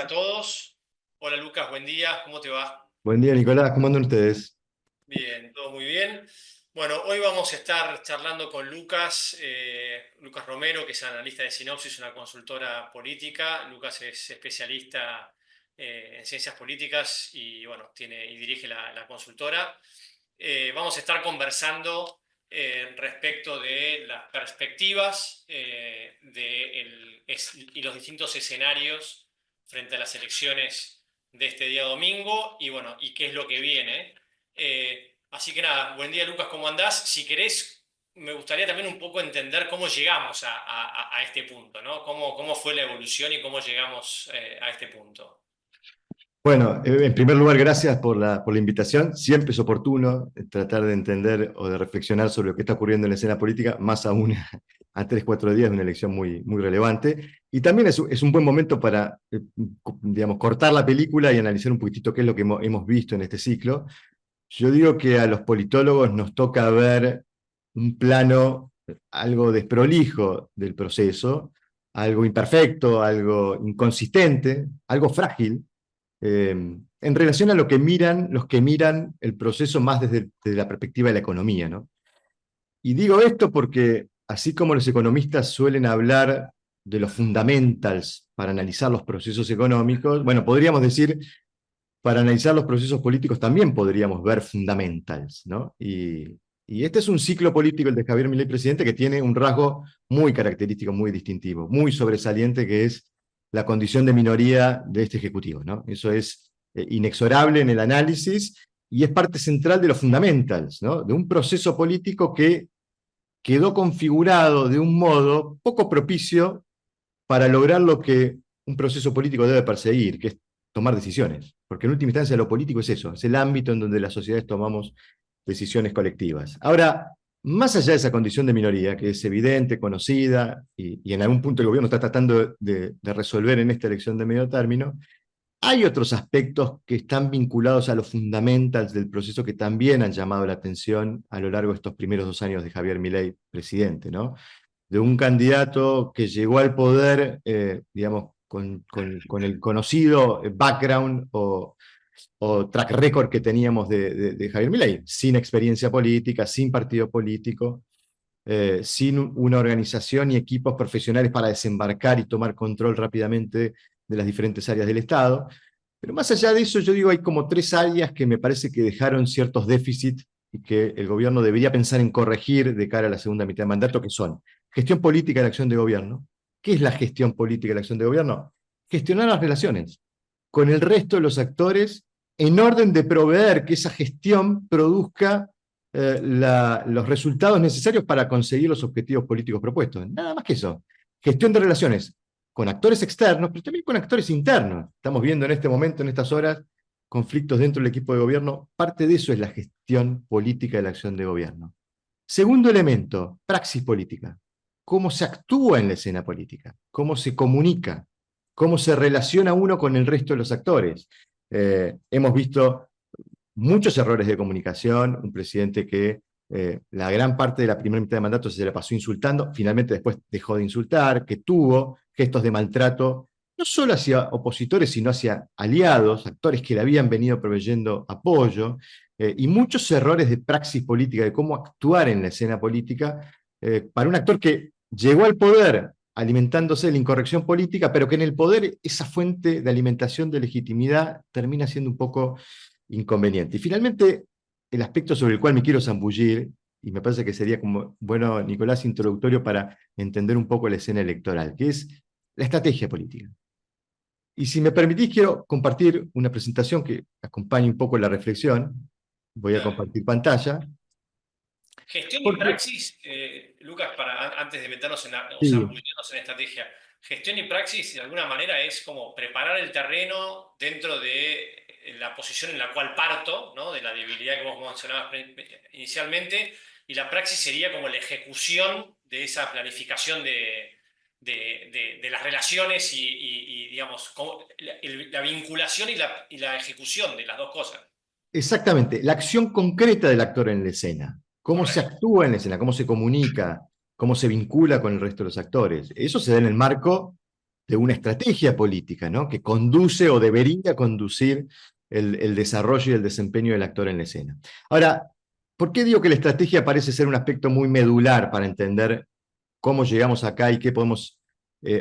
todos. Hola Lucas, buen día, ¿cómo te va? Buen día, Nicolás, ¿cómo andan ustedes? Bien, todo muy bien. Bueno, hoy vamos a estar charlando con Lucas, Lucas Romero, que es analista de Sinopsis, una consultora política. Lucas es especialista en ciencias políticas y bueno, tiene y dirige la consultora. Vamos a estar conversando respecto de las perspectivas y los distintos escenarios frente a las elecciones de este día domingo y bueno, y qué es lo que viene. Así que nada, buen día Lucas, ¿cómo andás? Si querés, me gustaría también un poco entender cómo llegamos a este punto, ¿no? Cómo fue la evolución y cómo llegamos a este punto. Bueno, en primer lugar, gracias por la invitación. Siempre es oportuno tratar de entender o de reflexionar sobre lo que está ocurriendo en la escena política, más aún a 3, 4 días de una elección muy relevante. Y también es un buen momento para, digamos, cortar la película y analizar un poquitito qué es lo que hemos visto en este ciclo. Yo digo que a los politólogos nos toca ver un plano algo desprolijo del proceso, algo imperfecto, algo inconsistente, algo frágil, en relación a lo que miran los que miran el proceso más desde la perspectiva de la economía, ¿no? Y digo esto porque, así como los economistas suelen hablar de los fundamentals para analizar los procesos económicos, bueno, podríamos decir, para analizar los procesos políticos también podríamos ver fundamentals, ¿no? Y este es un ciclo político, el de Javier Milei presidente, que tiene un rasgo muy característico, muy distintivo, muy sobresaliente, que es la condición de minoría de este ejecutivo, ¿no? Eso es inexorable en el análisis y es parte central de los fundamentals, ¿no? De un proceso político que quedó configurado de un modo poco propicio para lograr lo que un proceso político debe perseguir, que es tomar decisiones. Porque en última instancia lo político es eso, es el ámbito en donde las sociedades tomamos decisiones colectivas. Ahora, más allá de esa condición de minoría, que es evidente, conocida, y en algún punto el gobierno está tratando de resolver en esta elección de medio término, hay otros aspectos que están vinculados a los fundamentals del proceso que también han llamado la atención a lo largo de estos primeros 2 años de Javier Milei presidente, ¿no? De un candidato que llegó al poder, digamos, con el conocido background o track record que teníamos de Javier Milei, sin experiencia política, sin partido político, sin una organización y equipos profesionales para desembarcar y tomar control rápidamente de las diferentes áreas del Estado. Pero más allá de eso, yo digo, hay como 3 áreas que me parece que dejaron ciertos déficits y que el gobierno debería pensar en corregir de cara a la segunda mitad de mandato, que son gestión política de la acción de gobierno. ¿Qué es la gestión política de la acción de gobierno? Gestionar las relaciones con el resto de los actores en orden de proveer que esa gestión produzca los resultados necesarios para conseguir los objetivos políticos propuestos. Nada más que eso. Gestión de relaciones con actores externos, pero también con actores internos. Estamos viendo en este momento, en estas horas, conflictos dentro del equipo de gobierno. Parte de eso es la gestión política de la acción de gobierno. Segundo elemento, praxis política. Cómo se actúa en la escena política, cómo se comunica, cómo se relaciona uno con el resto de los actores. Hemos visto muchos errores de comunicación, un presidente que la gran parte de la primera mitad de mandato se la pasó insultando, finalmente después dejó de insultar, que tuvo gestos de maltrato, no solo hacia opositores, sino hacia aliados, actores que le habían venido proveyendo apoyo, y muchos errores de praxis política, de cómo actuar en la escena política, para un actor que llegó al poder alimentándose de la incorrección política, pero que en el poder esa fuente de alimentación de legitimidad termina siendo un poco inconveniente. Y finalmente, el aspecto sobre el cual me quiero zambullir, y me parece que sería como, bueno, Nicolás, introductorio para entender un poco la escena electoral, que es la estrategia política. Y si me permitís, quiero compartir una presentación que acompañe un poco la reflexión. Voy a Dale. compartir pantalla. Gestión y Porque, praxis, Lucas, antes de meternos o sí, zambullirnos en estrategia, gestión y praxis de alguna manera es como preparar el terreno dentro de la posición en la cual parto, ¿no? De la debilidad que vos mencionabas inicialmente, y la praxis sería como la ejecución de esa planificación de las relaciones digamos, la vinculación y la ejecución de las dos cosas. exactamente, la acción concreta del actor en la escena. Cómo se Correcto. actúa en la escena, cómo se comunica, cómo se vincula con el resto de los actores. Eso se da en el marco de una estrategia política, ¿no? Que conduce o debería conducir el desarrollo y el desempeño del actor en la escena. Ahora, ¿por qué digo que la estrategia parece ser un aspecto muy medular para entender cómo llegamos acá y qué podemos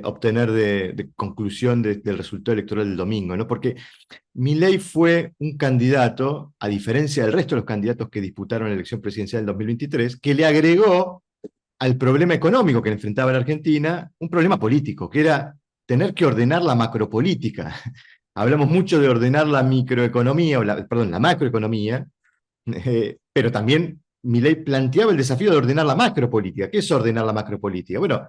obtener de conclusión del resultado electoral del domingo, ¿no? Porque Milei fue un candidato, a diferencia del resto de los candidatos que disputaron la elección presidencial del 2023, que le agregó al problema económico que enfrentaba la Argentina un problema político, que era tener que ordenar la macropolítica. Hablamos mucho de ordenar la microeconomía, perdón, la macroeconomía, pero también Milei planteaba el desafío de ordenar la macropolítica. ¿Qué es ordenar la macropolítica? Bueno,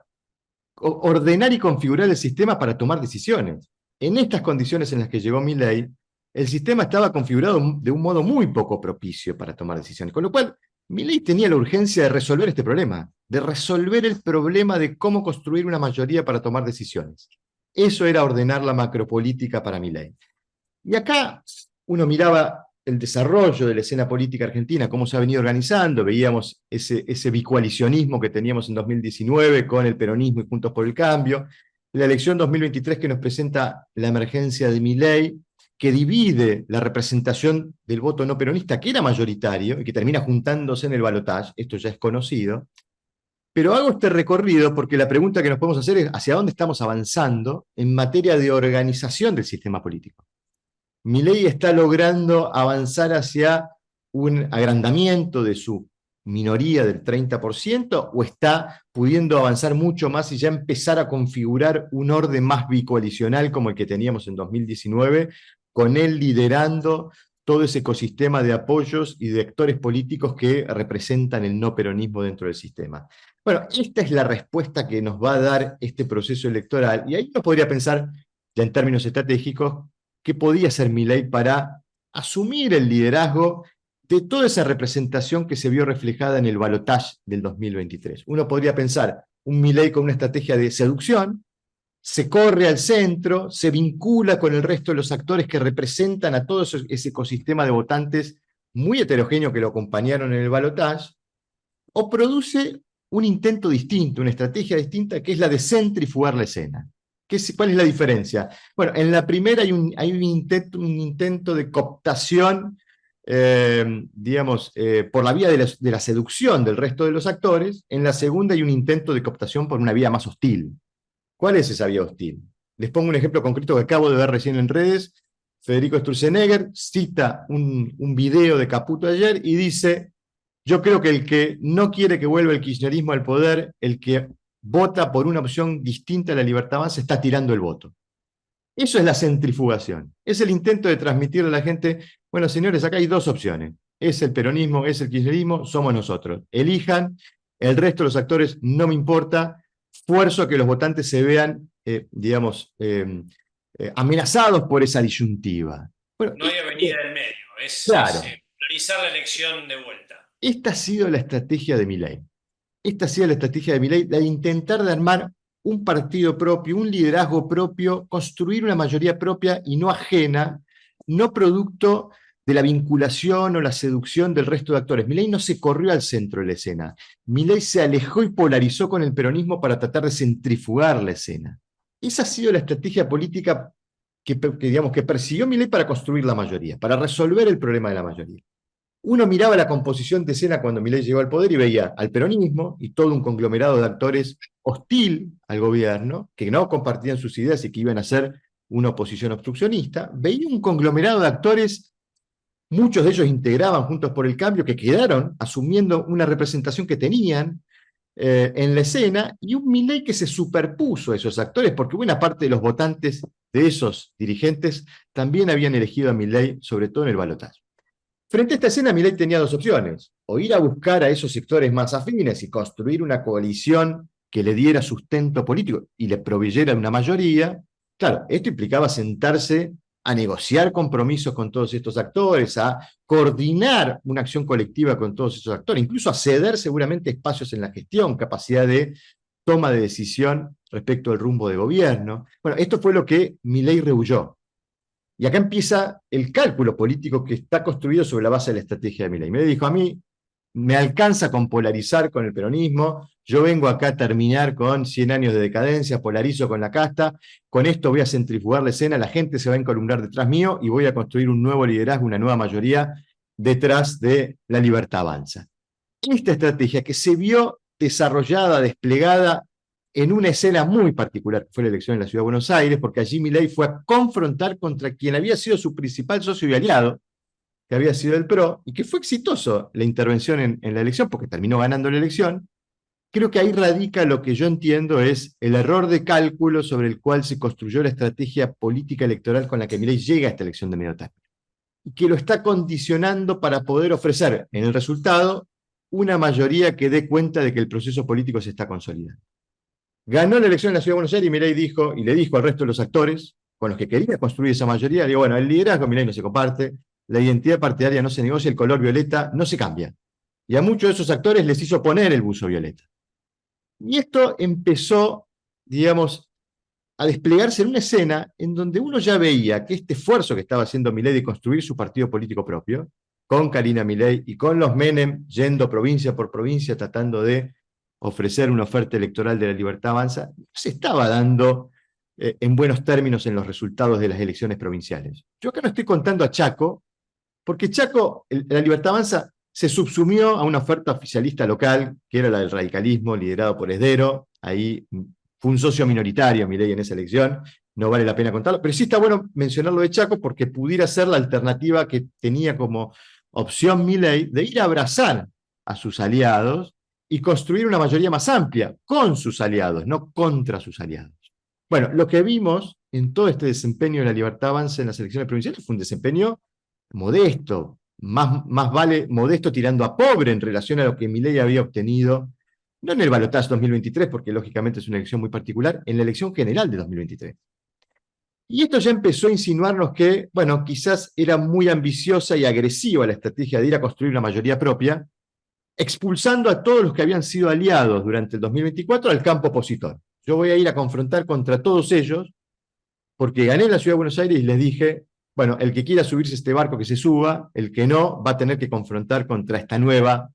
ordenar y configurar el sistema para tomar decisiones. En estas condiciones en las que llegó Milei, el sistema estaba configurado de un modo muy poco propicio para tomar decisiones, con lo cual Milei tenía la urgencia de resolver este problema, de resolver el problema de cómo construir una mayoría para tomar decisiones. Eso era ordenar la macropolítica para Milei. Y acá uno miraba el desarrollo de la escena política argentina, cómo se ha venido organizando, veíamos ese bicoalicionismo que teníamos en 2019 con el peronismo y Juntos por el Cambio, la elección 2023 que nos presenta la emergencia de Milei, que divide la representación del voto no peronista, que era mayoritario y que termina juntándose en el balotaje, esto ya es conocido, pero hago este recorrido porque la pregunta que nos podemos hacer es hacia dónde estamos avanzando en materia de organización del sistema político. Milei está logrando avanzar hacia un agrandamiento de su minoría del 30% o está pudiendo avanzar mucho más y ya empezar a configurar un orden más bicoalicional como el que teníamos en 2019, con él liderando todo ese ecosistema de apoyos y de actores políticos que representan el no peronismo dentro del sistema. Bueno, esta es la respuesta que nos va a dar este proceso electoral, y ahí uno podría pensar, ya en términos estratégicos, qué podía hacer Milei para asumir el liderazgo de toda esa representación que se vio reflejada en el balotaje del 2023. Uno podría pensar un Milei con una estrategia de seducción, se corre al centro, se vincula con el resto de los actores que representan a todo ese ecosistema de votantes muy heterogéneo que lo acompañaron en el balotaje, o produce un intento distinto, una estrategia distinta, que es la de centrifugar la escena. ¿Cuál es la diferencia? Bueno, en la primera hay un intento de cooptación, digamos, por la vía de la seducción del resto de los actores. En la segunda hay un intento de cooptación por una vía más hostil. ¿Cuál es esa vía hostil? Les pongo un ejemplo concreto que acabo de ver recién en redes. Federico Sturzenegger cita un video de Caputo ayer y dice: yo creo que el que no quiere que vuelva el kirchnerismo al poder, el que vota por una opción distinta a la libertad más, está tirando el voto. Eso es la centrifugación. Es el intento de transmitirle a la gente, bueno, señores, acá hay dos opciones. Es el peronismo, es el kirchnerismo, somos nosotros. Elijan, el resto de los actores no me importa, esfuerzo a que los votantes se vean, digamos, amenazados por esa disyuntiva. Bueno, No hay avenida del medio, claro, priorizar la elección de vuelta. esta ha sido la estrategia de Milei. Esta ha sido la estrategia de Milei, la de intentar de armar un partido propio, un liderazgo propio, construir una mayoría propia y no ajena, no producto de la vinculación o la seducción del resto de actores. Milei no se corrió al centro de la escena. Milei se alejó y polarizó con el peronismo para tratar de centrifugar la escena. Esa ha sido la estrategia política digamos, que persiguió Milei para construir la mayoría, para resolver el problema de la mayoría. Uno miraba la composición de escena cuando Milei llegó al poder y veía al peronismo y todo un conglomerado de actores hostil al gobierno, que no compartían sus ideas y que iban a ser una oposición obstruccionista. Veía un conglomerado de actores, muchos de ellos integraban Juntos por el Cambio, que quedaron asumiendo una representación que tenían en la escena, y un Milei que se superpuso a esos actores, porque buena parte de los votantes de esos dirigentes también habían elegido a Milei, sobre todo en el balotaje. Frente a esta escena, Milei tenía dos opciones: o ir a buscar a esos sectores más afines y construir una coalición que le diera sustento político y le proveyera una mayoría. Claro, esto implicaba sentarse a negociar compromisos con todos estos actores, a coordinar una acción colectiva con todos estos actores, incluso a ceder seguramente espacios en la gestión, capacidad de toma de decisión respecto al rumbo de gobierno. Bueno, esto fue lo que Milei rehuyó. Y acá empieza el cálculo político que está construido sobre la base de la estrategia de Milei. Milei dijo: a mí me alcanza con polarizar con el peronismo, yo vengo acá a terminar con 100 años de decadencia, polarizo con la casta, con esto voy a centrifugar la escena, la gente se va a encolumnar detrás mío y voy a construir un nuevo liderazgo, una nueva mayoría detrás de La Libertad Avanza. Esta estrategia que se vio desarrollada, desplegada en una escena muy particular, que fue la elección en la Ciudad de Buenos Aires, porque allí Milei fue a confrontar contra quien había sido su principal socio y aliado, que había sido el PRO, y que fue exitoso la intervención en la elección, porque terminó ganando la elección. Creo que ahí radica lo que yo entiendo es el error de cálculo sobre el cual se construyó la estrategia política electoral con la que Milei llega a esta elección de medio término, y que lo está condicionando para poder ofrecer en el resultado una mayoría que dé cuenta de que el proceso político se está consolidando. Ganó la elección en la Ciudad de Buenos Aires y Milei dijo, y le dijo al resto de los actores con los que quería construir esa mayoría, le digo, bueno, el liderazgo Milei no se comparte, la identidad partidaria no se negocia, el color violeta no se cambia. Y a muchos de esos actores les hizo poner el buzo violeta. Y esto empezó, digamos, a desplegarse en una escena en donde uno ya veía que este esfuerzo que estaba haciendo Milei de construir su partido político propio, con Karina Milei y con los Menem yendo provincia por provincia tratando de ofrecer una oferta electoral de La Libertad Avanza, no se estaba dando en buenos términos en los resultados de las elecciones provinciales. Yo acá no estoy contando a Chaco, porque Chaco, La Libertad Avanza, se subsumió a una oferta oficialista local, que era la del radicalismo, liderado por Esdero. Ahí fue un socio minoritario, Milei, en esa elección. No vale la pena contarlo, pero sí está bueno mencionarlo de Chaco porque pudiera ser la alternativa que tenía como opción Milei de ir a abrazar a sus aliados y construir una mayoría más amplia con sus aliados, no contra sus aliados. Bueno, lo que vimos en todo este desempeño de La Libertad Avanza en las elecciones provinciales fue un desempeño modesto, más vale modesto tirando a pobre en relación a lo que Milei había obtenido, no en el balotaje 2023, porque lógicamente es una elección muy particular, en la elección general de 2023. Y esto ya empezó a insinuarnos que, bueno, quizás era muy ambiciosa y agresiva la estrategia de ir a construir una mayoría propia, expulsando a todos los que habían sido aliados durante el 2024 al campo opositor. Yo voy a ir a confrontar contra todos ellos, porque gané en la Ciudad de Buenos Aires y les dije, bueno, el que quiera subirse a este barco que se suba, el que no va a tener que confrontar contra esta nueva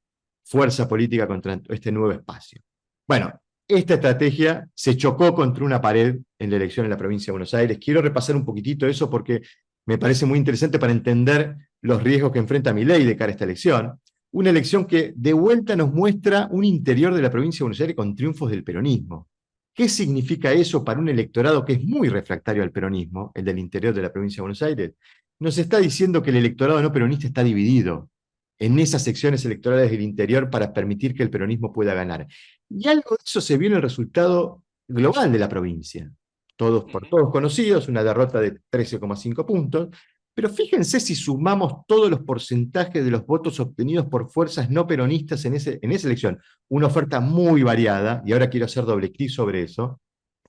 fuerza política, contra este nuevo espacio. Bueno, esta estrategia se chocó contra una pared en la elección en la provincia de Buenos Aires. Quiero repasar un poquitito eso porque me parece muy interesante para entender los riesgos que enfrenta Milei de cara a esta elección. Una elección que de vuelta nos muestra un interior de la provincia de Buenos Aires con triunfos del peronismo. ¿Qué significa eso para un electorado que es muy refractario al peronismo, el del interior de la provincia de Buenos Aires? Nos está diciendo que el electorado no peronista está dividido en esas secciones electorales del interior para permitir que el peronismo pueda ganar. Y algo de eso se vio en el resultado global de la provincia. Todos por todos conocidos, una derrota de 13,5 puntos, pero fíjense si sumamos todos los porcentajes de los votos obtenidos por fuerzas no peronistas en esa elección, una oferta muy variada, y ahora quiero hacer doble clic sobre eso.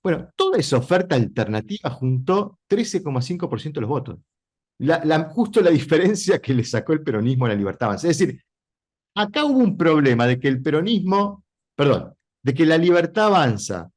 Bueno, toda esa oferta alternativa juntó 13,5% de los votos. Justo la diferencia que le sacó el peronismo a La Libertad Avanza. Es decir, acá hubo un problema de que el peronismo, perdón, de que La Libertad Avanza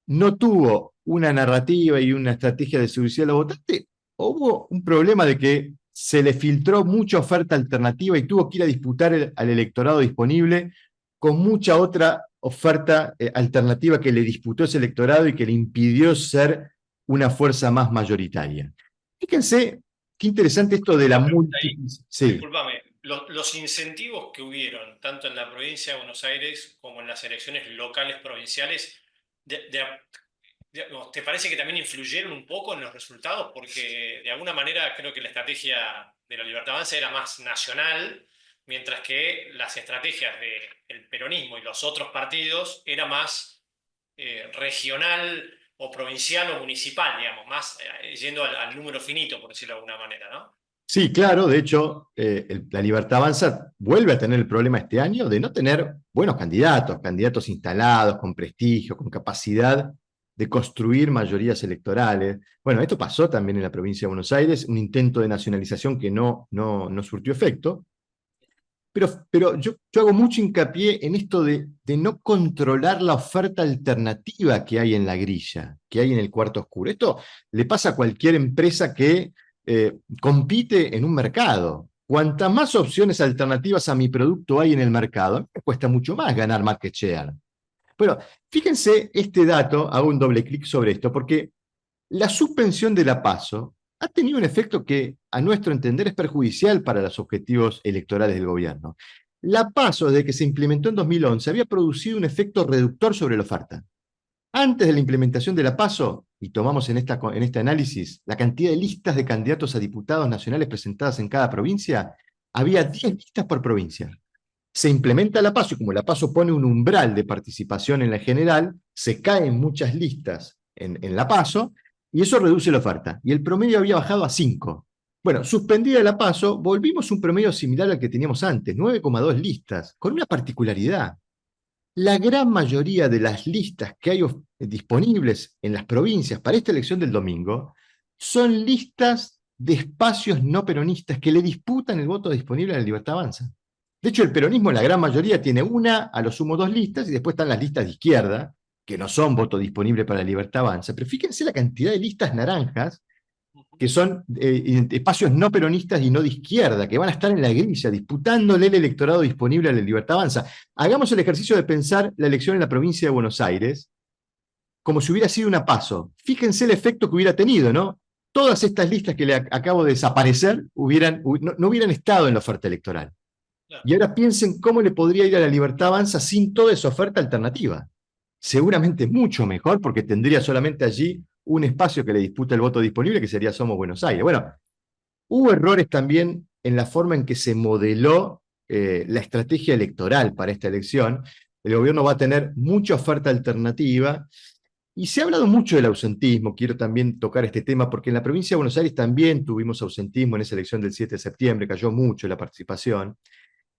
no tuvo una narrativa y una estrategia de seducción a los votantes, hubo un problema de que se le filtró mucha oferta alternativa y tuvo que ir a disputar al electorado disponible con mucha otra oferta alternativa que le disputó ese electorado y que le impidió ser una fuerza más mayoritaria. Fíjense qué interesante esto de la multiplicidad. Sí. Discúlpame, los incentivos que hubieron, tanto en la provincia de Buenos Aires como en las elecciones locales provinciales, ¿te parece que también influyeron un poco en los resultados? Porque de alguna manera creo que la estrategia de La Libertad Avanza era más nacional, mientras que las estrategias del peronismo y los otros partidos era más regional o provincial o municipal, digamos, más yendo al número finito, por decirlo de alguna manera, ¿no? Sí, claro, de hecho, La Libertad Avanza vuelve a tener el problema este año de no tener buenos candidatos, candidatos instalados, con prestigio, con capacidad de construir mayorías electorales. Bueno, esto pasó también en la provincia de Buenos Aires, un intento de nacionalización que no surtió efecto. Pero yo hago mucho hincapié en esto de no controlar la oferta alternativa que hay en la grilla, que hay en el cuarto oscuro. Esto le pasa a cualquier empresa que compite en un mercado. Cuantas más opciones alternativas a mi producto hay en el mercado, me cuesta mucho más ganar market share. Bueno, fíjense este dato, hago un doble clic sobre esto, porque la suspensión de la PASO ha tenido un efecto que, a nuestro entender, es perjudicial para los objetivos electorales del gobierno. La PASO, desde que se implementó en 2011, había producido un efecto reductor sobre la oferta. Antes de la implementación de la PASO, y tomamos en este análisis la cantidad de listas de candidatos a diputados nacionales presentadas en cada provincia, había 10 listas por provincia. Se implementa la PASO y como la PASO pone un umbral de participación en la general, se caen muchas listas en la PASO y eso reduce la oferta. Y el promedio había bajado a 5. Bueno, suspendida la PASO, volvimos a un promedio similar al que teníamos antes, 9,2 listas, con una particularidad. La gran mayoría de las listas que hay disponibles en las provincias para esta elección del domingo son listas de espacios no peronistas que le disputan el voto disponible a la Libertad Avanza. De hecho, el peronismo, la gran mayoría, tiene una, a lo sumo dos listas, y después están las listas de izquierda, que no son voto disponible para la Libertad Avanza. Pero fíjense la cantidad de listas naranjas que son espacios no peronistas y no de izquierda, que van a estar en la grilla disputándole el electorado disponible a la Libertad Avanza. Hagamos el ejercicio de pensar la elección en la provincia de Buenos Aires como si hubiera sido una PASO. Fíjense el efecto que hubiera tenido, ¿no? Todas estas listas que le acabo de desaparecer no hubieran estado en la oferta electoral. Claro. Y ahora piensen cómo le podría ir a la Libertad Avanza sin toda esa oferta alternativa. Seguramente mucho mejor, porque tendría solamente allí un espacio que le disputa el voto disponible, que sería Somos Buenos Aires. Bueno, hubo errores también en la forma en que se modeló la estrategia electoral para esta elección. El gobierno va a tener mucha oferta alternativa y se ha hablado mucho del ausentismo. Quiero también tocar este tema porque en la provincia de Buenos Aires también tuvimos ausentismo en esa elección del 7 de septiembre, cayó mucho la participación.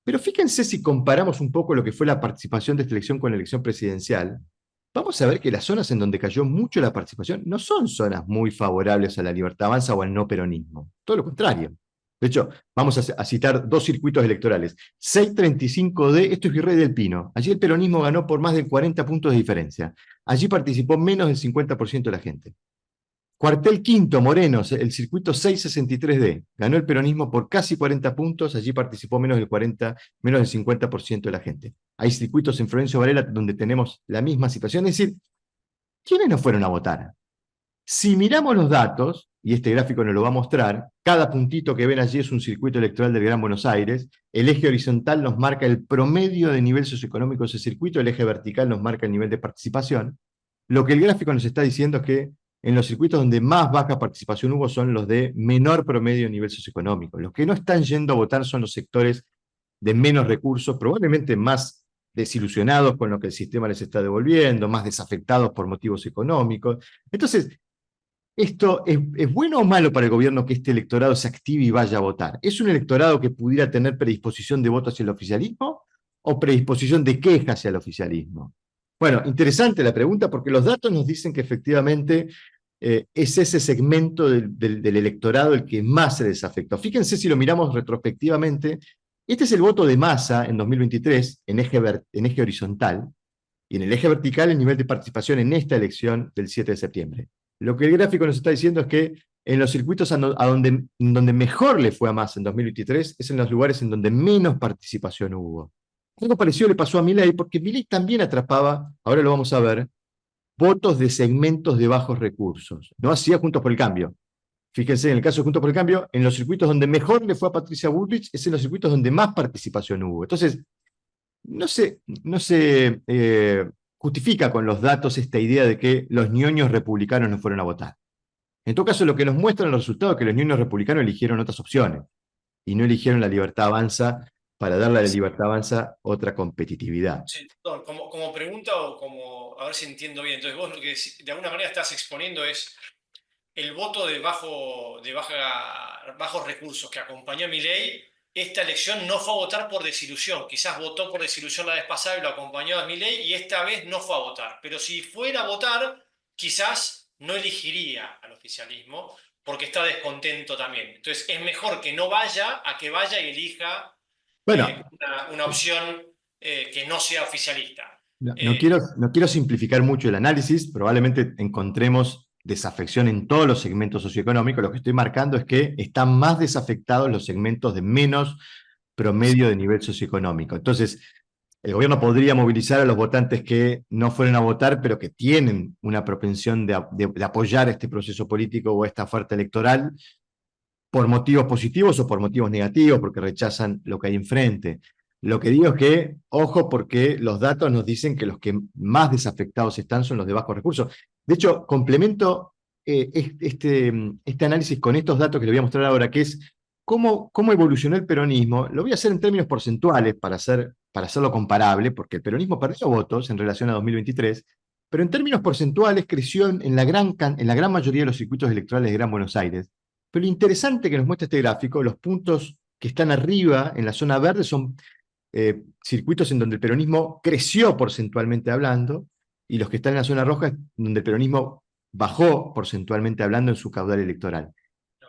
Pero fíjense si comparamos un poco lo que fue la participación de esta elección con la elección presidencial, vamos a ver que las zonas en donde cayó mucho la participación no son zonas muy favorables a la Libertad Avanza o al no peronismo. Todo lo contrario. De hecho, vamos a citar dos circuitos electorales. 635D, esto es Virrey del Pino. Allí el peronismo ganó por más de 40 puntos de diferencia. Allí participó menos del 50% de la gente. Cuartel Quinto, Morenos, el circuito 663D. Ganó el peronismo por casi 40 puntos, allí participó menos del 50% de la gente. Hay circuitos en Florencio Varela donde tenemos la misma situación, es decir, ¿quiénes no fueron a votar? Si miramos los datos, y este gráfico nos lo va a mostrar, cada puntito que ven allí es un circuito electoral del Gran Buenos Aires, el eje horizontal nos marca el promedio de nivel socioeconómico de ese circuito, el eje vertical nos marca el nivel de participación. Lo que el gráfico nos está diciendo es que en los circuitos donde más baja participación hubo son los de menor promedio de nivel socioeconómico. Los que no están yendo a votar son los sectores de menos recursos, probablemente más desilusionados con lo que el sistema les está devolviendo, más desafectados por motivos económicos. Entonces, ¿esto es bueno o malo para el gobierno que este electorado se active y vaya a votar? ¿Es un electorado que pudiera tener predisposición de voto hacia el oficialismo o predisposición de queja hacia el oficialismo? Bueno, interesante la pregunta porque los datos nos dicen que efectivamente es ese segmento del electorado el que más se desafectó. Fíjense si lo miramos retrospectivamente, este es el voto de masa en 2023 en eje horizontal y en el eje vertical el nivel de participación en esta elección del 7 de septiembre. Lo que el gráfico nos está diciendo es que en los circuitos donde mejor le fue a Massa en 2023 es en los lugares en donde menos participación hubo. Algo parecido le pasó a Milei, porque Milei también atrapaba, ahora lo vamos a ver, votos de segmentos de bajos recursos. No hacía Juntos por el Cambio. Fíjense, en el caso de Juntos por el Cambio, en los circuitos donde mejor le fue a Patricia Bullrich es en los circuitos donde más participación hubo. Entonces, no se justifica con los datos esta idea de que los ñoños republicanos no fueron a votar. En todo caso, lo que nos muestran los resultados es que los ñoños republicanos eligieron otras opciones y no eligieron la Libertad Avanza para darle a la Libertad Avanza otra competitividad. Sí, no, como pregunta o como, a ver si entiendo bien. Entonces vos lo que de alguna manera estás exponiendo es el voto bajos recursos que acompañó a Milei. Esta elección no fue a votar por desilusión. Quizás votó por desilusión la vez pasada y lo acompañó a Milei y esta vez no fue a votar. Pero si fuera a votar, quizás no elegiría al oficialismo porque está descontento también. Entonces es mejor que no vaya a que vaya y elija Bueno, una opción que no sea oficialista. no Eh, quiero simplificar mucho el análisis, probablemente encontremos desafección en todos los segmentos socioeconómicos. Lo que estoy marcando es que están más desafectados los segmentos de menos promedio de nivel socioeconómico. Entonces, el gobierno podría movilizar a los votantes que no fueron a votar, pero que tienen una propensión de apoyar este proceso político o esta oferta electoral por motivos positivos o por motivos negativos, porque rechazan lo que hay enfrente. Lo que digo es que, ojo, porque los datos nos dicen que los que más desafectados están son los de bajos recursos. De hecho, complemento este análisis con estos datos que le voy a mostrar ahora, que es cómo evolucionó el peronismo. Lo voy a hacer en términos porcentuales para hacerlo comparable, porque el peronismo perdió votos en relación a 2023, pero en términos porcentuales creció en la gran mayoría de los circuitos electorales de Gran Buenos Aires. Pero lo interesante que nos muestra este gráfico, los puntos que están arriba en la zona verde son circuitos en donde el peronismo creció porcentualmente hablando, y los que están en la zona roja es donde el peronismo bajó porcentualmente hablando en su caudal electoral.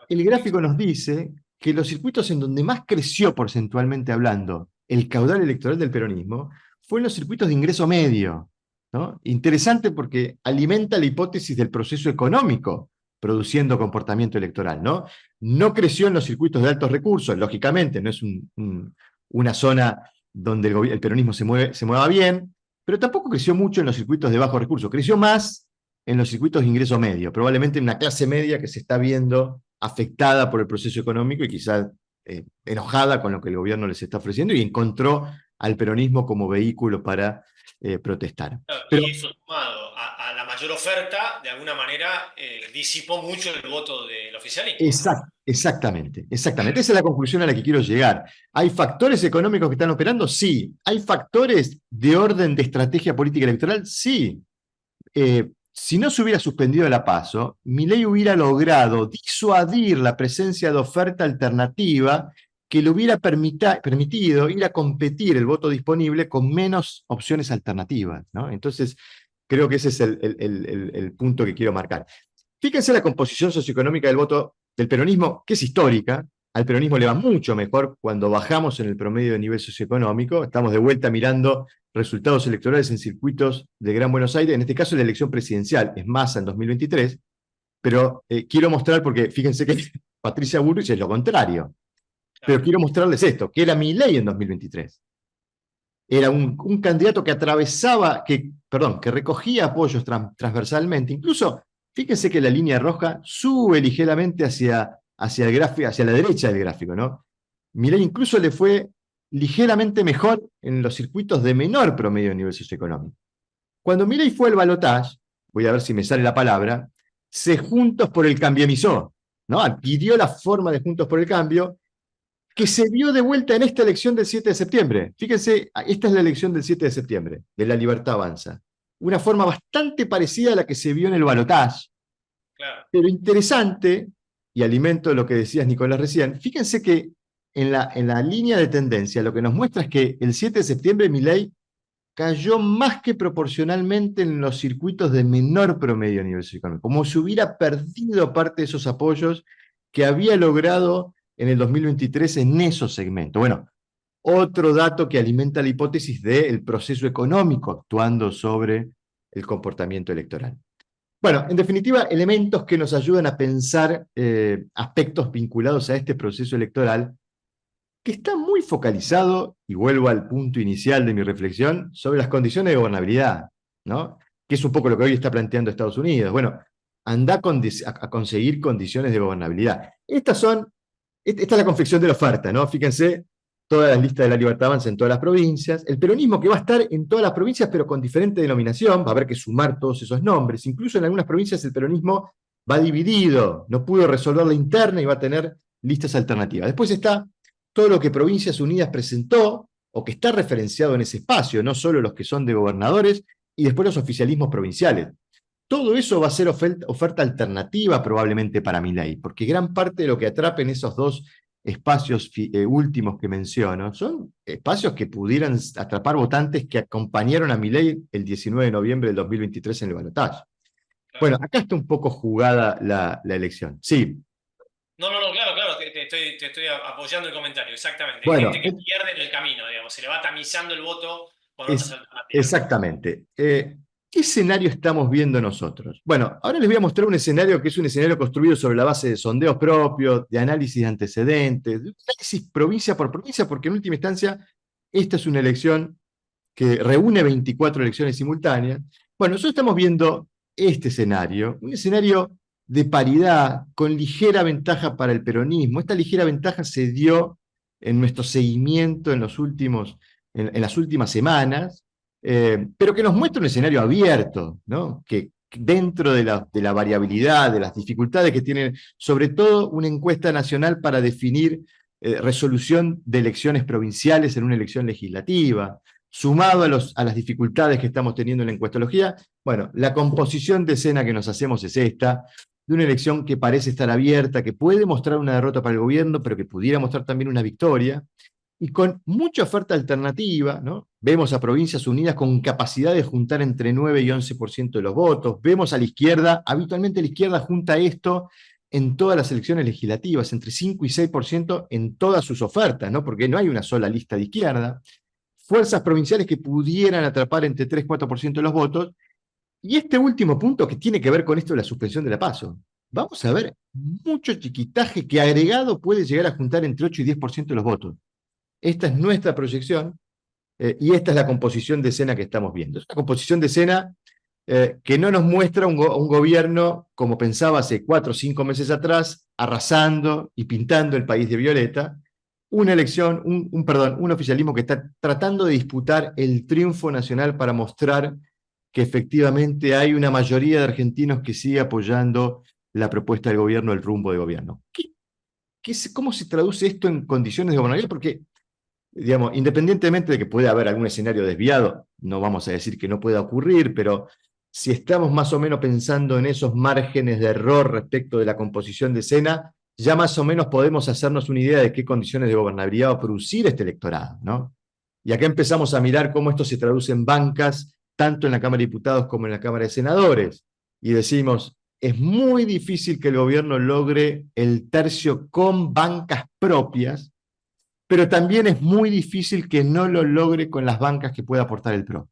El gráfico nos dice que los circuitos en donde más creció porcentualmente hablando el caudal electoral del peronismo fue en los circuitos de ingreso medio, ¿no? Interesante porque alimenta la hipótesis del proceso económico produciendo comportamiento electoral, ¿no? No creció en los circuitos de altos recursos, lógicamente, no es una zona donde el peronismo se mueva bien, pero tampoco creció mucho en los circuitos de bajos recursos, creció más en los circuitos de ingreso medio, probablemente en una clase media que se está viendo afectada por el proceso económico y quizás enojada con lo que el gobierno les está ofreciendo, y encontró al peronismo como vehículo para protestar. Claro, Pero y eso sumado a la mayor oferta, de alguna manera disipó mucho el voto del oficialismo, ¿no? exactamente. Esa es la conclusión a la que quiero llegar. ¿Hay factores económicos que están operando? Sí. ¿Hay factores de orden de estrategia política electoral? Sí. Si no se hubiera suspendido la PASO, Milei hubiera logrado disuadir la presencia de oferta alternativa que le hubiera permitido ir a competir el voto disponible con menos opciones alternativas, ¿no? Entonces, creo que ese es el punto que quiero marcar. Fíjense la composición socioeconómica del voto del peronismo, que es histórica. Al peronismo le va mucho mejor cuando bajamos en el promedio de nivel socioeconómico. Estamos de vuelta mirando resultados electorales en circuitos de Gran Buenos Aires, en este caso la elección presidencial, es Massa en 2023, pero quiero mostrar, porque fíjense que Patricia Bullrich es lo contrario, pero Claro. quiero mostrarles esto, que era Milei en 2023. Era un candidato que atravesaba, que recogía apoyos transversalmente. Incluso, fíjense que la línea roja sube ligeramente hacia el gráfico, hacia la derecha del gráfico, ¿no? Milei incluso le fue ligeramente mejor en los circuitos de menor promedio de nivel socioeconómico. Cuando Milei fue al balotaje, voy a ver si me sale la palabra, se Juntos por el Cambiemizó, ¿no? Adquirió la forma de Juntos por el Cambio, que se vio de vuelta en esta elección del 7 de septiembre. Fíjense, esta es la elección del 7 de septiembre, de La Libertad Avanza. Una forma bastante parecida a la que se vio en el balotaje, Claro. pero interesante, y alimento lo que decías, Nicolás, recién. Fíjense que en la línea de tendencia lo que nos muestra es que el 7 de septiembre Milei cayó más que proporcionalmente en los circuitos de menor promedio a nivel socioeconómico, como si hubiera perdido parte de esos apoyos que había logrado en el 2023 en esos segmentos. Bueno, otro dato que alimenta la hipótesis del proceso económico actuando sobre el comportamiento electoral. Bueno, en definitiva, elementos que nos ayudan a pensar aspectos vinculados a este proceso electoral que está muy focalizado, y vuelvo al punto inicial de mi reflexión, sobre las condiciones de gobernabilidad, ¿no? Que es un poco lo que hoy está planteando Estados Unidos. Bueno, anda a conseguir condiciones de gobernabilidad. Esta es la confección de la oferta, ¿no? Fíjense, todas las listas de la Libertad Avanza en todas las provincias, el peronismo que va a estar en todas las provincias, pero con diferente denominación, va a haber que sumar todos esos nombres. Incluso en algunas provincias el peronismo va dividido, no pudo resolver la interna y va a tener listas alternativas. Después está todo lo que Provincias Unidas presentó o que está referenciado en ese espacio, no solo los que son de gobernadores, y después los oficialismos provinciales. Todo eso va a ser oferta alternativa probablemente para Milei, porque gran parte de lo que atrapen esos dos espacios últimos que menciono son espacios que pudieran atrapar votantes que acompañaron a Milei el 19 de noviembre del 2023 en el balotaje. Claro. Bueno, acá está un poco jugada la elección. Sí, No, no, no, claro, claro, te estoy apoyando el comentario, exactamente. Hay bueno, gente que pierde en el camino, digamos, se le va tamizando el voto con otras es, alternativas. exactamente. ¿qué escenario estamos viendo nosotros? Bueno, ahora les voy a mostrar un escenario que es un escenario construido sobre la base de sondeos propios, de análisis de antecedentes, de análisis provincia por provincia, porque en última instancia esta es una elección que reúne 24 elecciones simultáneas. Bueno, nosotros estamos viendo este escenario, un escenario de paridad con ligera ventaja para el peronismo. Esta ligera ventaja se dio en nuestro seguimiento en las últimas semanas, pero que nos muestra un escenario abierto, ¿no? Que dentro de la variabilidad, de las dificultades que tiene, sobre todo una encuesta nacional para definir resolución de elecciones provinciales en una elección legislativa, sumado a las dificultades que estamos teniendo en la encuestología, bueno, la composición de escena que nos hacemos es esta, de una elección que parece estar abierta, que puede mostrar una derrota para el gobierno, pero que pudiera mostrar también una victoria, y con mucha oferta alternativa, ¿no? Vemos a Provincias Unidas con capacidad de juntar entre 9 y 11% de los votos, vemos a la izquierda, habitualmente la izquierda junta esto en todas las elecciones legislativas, entre 5 y 6% en todas sus ofertas, ¿no? Porque no hay una sola lista de izquierda, fuerzas provinciales que pudieran atrapar entre 3 y 4% de los votos, y este último punto que tiene que ver con esto de la suspensión de la PASO. Vamos a ver mucho chiquitaje que agregado puede llegar a juntar entre 8 y 10% de los votos. Esta es nuestra proyección y esta es la composición de escena que estamos viendo. Es una composición de escena que no nos muestra un gobierno como pensaba hace 4 o 5 meses atrás, arrasando y pintando el país de violeta, una elección, perdón, un oficialismo que está tratando de disputar el triunfo nacional para mostrar que efectivamente hay una mayoría de argentinos que sigue apoyando la propuesta del gobierno, el rumbo de gobierno. ¿Cómo se traduce esto en condiciones de gobernabilidad? Porque, digamos, independientemente de que pueda haber algún escenario desviado, no vamos a decir que no pueda ocurrir, pero si estamos más o menos pensando en esos márgenes de error respecto de la composición de escena, ya más o menos podemos hacernos una idea de qué condiciones de gobernabilidad va a producir este electorado, ¿no? Y acá empezamos a mirar cómo esto se traduce en bancas, tanto en la Cámara de Diputados como en la Cámara de Senadores. Y decimos, es muy difícil que el gobierno logre el tercio con bancas propias, pero también es muy difícil que no lo logre con las bancas que pueda aportar el PRO.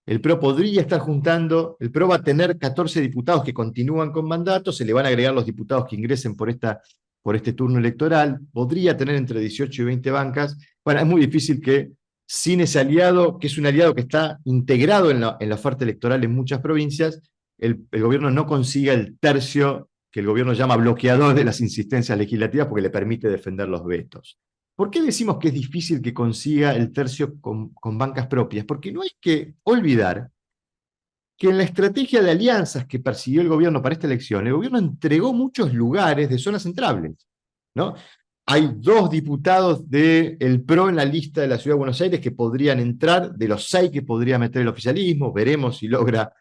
El PRO podría estar juntando, el PRO va a tener 14 diputados que continúan con mandato, se le van a agregar los diputados que ingresen por este turno electoral, podría tener entre 18 y 20 bancas. Bueno, es muy difícil que sin ese aliado, que es un aliado que está integrado en la oferta electoral en muchas provincias, el gobierno no consiga el tercio que el gobierno llama bloqueador de las insistencias legislativas porque le permite defender los vetos. ¿Por qué decimos que es difícil que consiga el tercio con bancas propias? Porque no hay que olvidar que en la estrategia de alianzas que persiguió el gobierno para esta elección, el gobierno entregó muchos lugares de zonas centrales, ¿no? Hay 2 diputados del PRO en la lista de la Ciudad de Buenos Aires que podrían entrar, de los 6 que podría meter el oficialismo, veremos si logra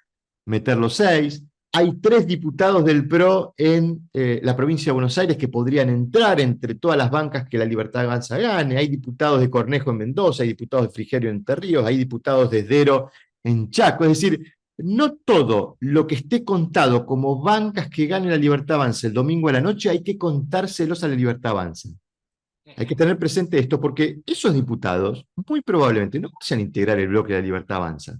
meter los 6. Hay 3 diputados del PRO en la provincia de Buenos Aires que podrían entrar entre todas las bancas que la Libertad Avanza gane. Hay diputados de Cornejo en Mendoza, hay diputados de Frigerio en Entre Ríos, hay diputados de Esdero en Chaco. Es decir, no todo lo que esté contado como bancas que gane la Libertad Avanza el domingo a la noche hay que contárselos a la Libertad Avanza. Hay que tener presente esto porque esos diputados muy probablemente no vayan a integrar el bloque de la Libertad Avanza.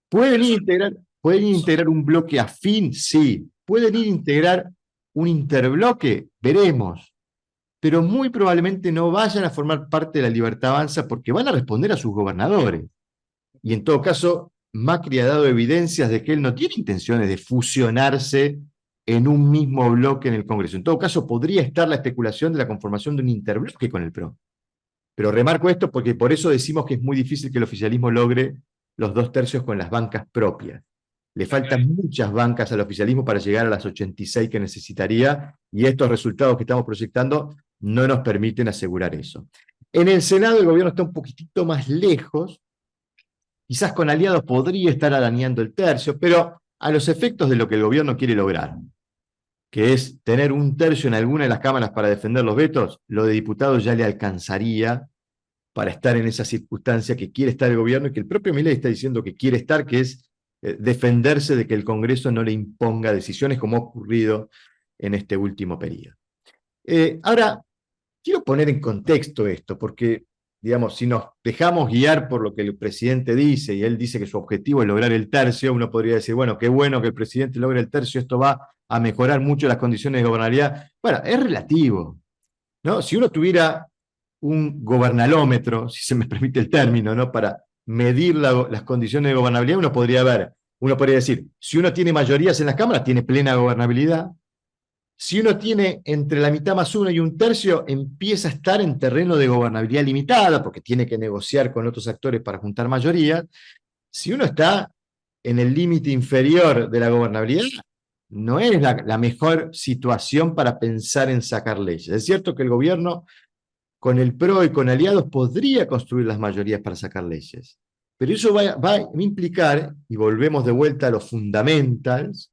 ¿Pueden ir a integrar un bloque afín? Sí. ¿Pueden ir a integrar un interbloque? Veremos. Pero muy probablemente no vayan a formar parte de la Libertad Avanza porque van a responder a sus gobernadores. Y en todo caso, Macri ha dado evidencias de que él no tiene intenciones de fusionarse en un mismo bloque en el Congreso. En todo caso, podría estar la especulación de la conformación de un interbloque con el PRO. Pero remarco esto porque por eso decimos que es muy difícil que el oficialismo logre los 2 tercios con las bancas propias. Le faltan muchas bancas al oficialismo para llegar a las 86 que necesitaría, y estos resultados que estamos proyectando no nos permiten asegurar eso. En el Senado el gobierno está un poquitito más lejos, quizás con aliados podría estar arañando el tercio, pero a los efectos de lo que el gobierno quiere lograr, que es tener un tercio en alguna de las cámaras para defender los vetos, lo de diputados ya le alcanzaría para estar en esa circunstancia que quiere estar el gobierno y que el propio Milei está diciendo que quiere estar, que es defenderse de que el Congreso no le imponga decisiones como ha ocurrido en este último periodo. Ahora, quiero poner en contexto esto, porque digamos, si nos dejamos guiar por lo que el presidente dice, y él dice que su objetivo es lograr el tercio, uno podría decir, bueno, qué bueno que el presidente logre el tercio, esto va a mejorar mucho las condiciones de gobernabilidad. Bueno, es relativo, ¿no? Si uno tuviera un gobernalómetro, si se me permite el término, ¿no? Para medir las condiciones de gobernabilidad, uno podría decir, si uno tiene mayorías en las cámaras, tiene plena gobernabilidad. Si uno tiene entre la mitad más uno y un tercio, empieza a estar en terreno de gobernabilidad limitada, porque tiene que negociar con otros actores para juntar mayorías. Si uno está en el límite inferior de la gobernabilidad, no es la mejor situación para pensar en sacar leyes. Es cierto que el gobierno, con el PRO y con aliados, podría construir las mayorías para sacar leyes. Pero eso va a implicar, y volvemos de vuelta a los fundamentals,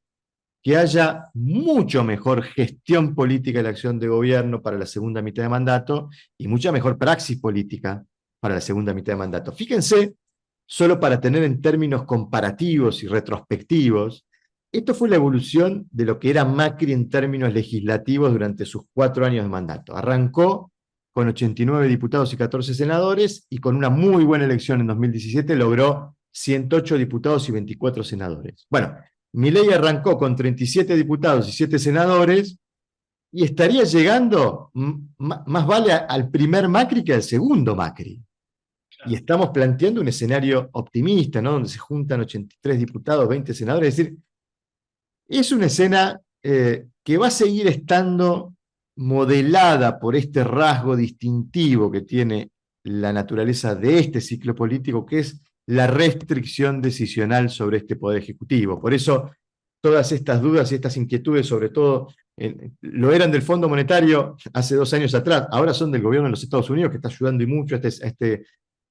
que haya mucho mejor gestión política de la acción de gobierno para la segunda mitad de mandato y mucha mejor praxis política para la segunda mitad de mandato. Fíjense, solo para tener en términos comparativos y retrospectivos, esto fue la evolución de lo que era Macri en términos legislativos durante sus 4 años de mandato. Arrancó con 89 diputados y 14 senadores y con una muy buena elección en 2017 logró 108 diputados y 24 senadores. Bueno, Milei arrancó con 37 diputados y 7 senadores y estaría llegando, más vale al primer Macri que al segundo Macri. Y estamos planteando un escenario optimista, ¿no? Donde se juntan 83 diputados, 20 senadores. Es decir, es una escena que va a seguir estando modelada por este rasgo distintivo que tiene la naturaleza de este ciclo político, que es la restricción decisional sobre este poder ejecutivo. Por eso, todas estas dudas y estas inquietudes, sobre todo, lo eran del Fondo Monetario hace 2 años atrás, ahora son del gobierno de los Estados Unidos, que está ayudando y mucho a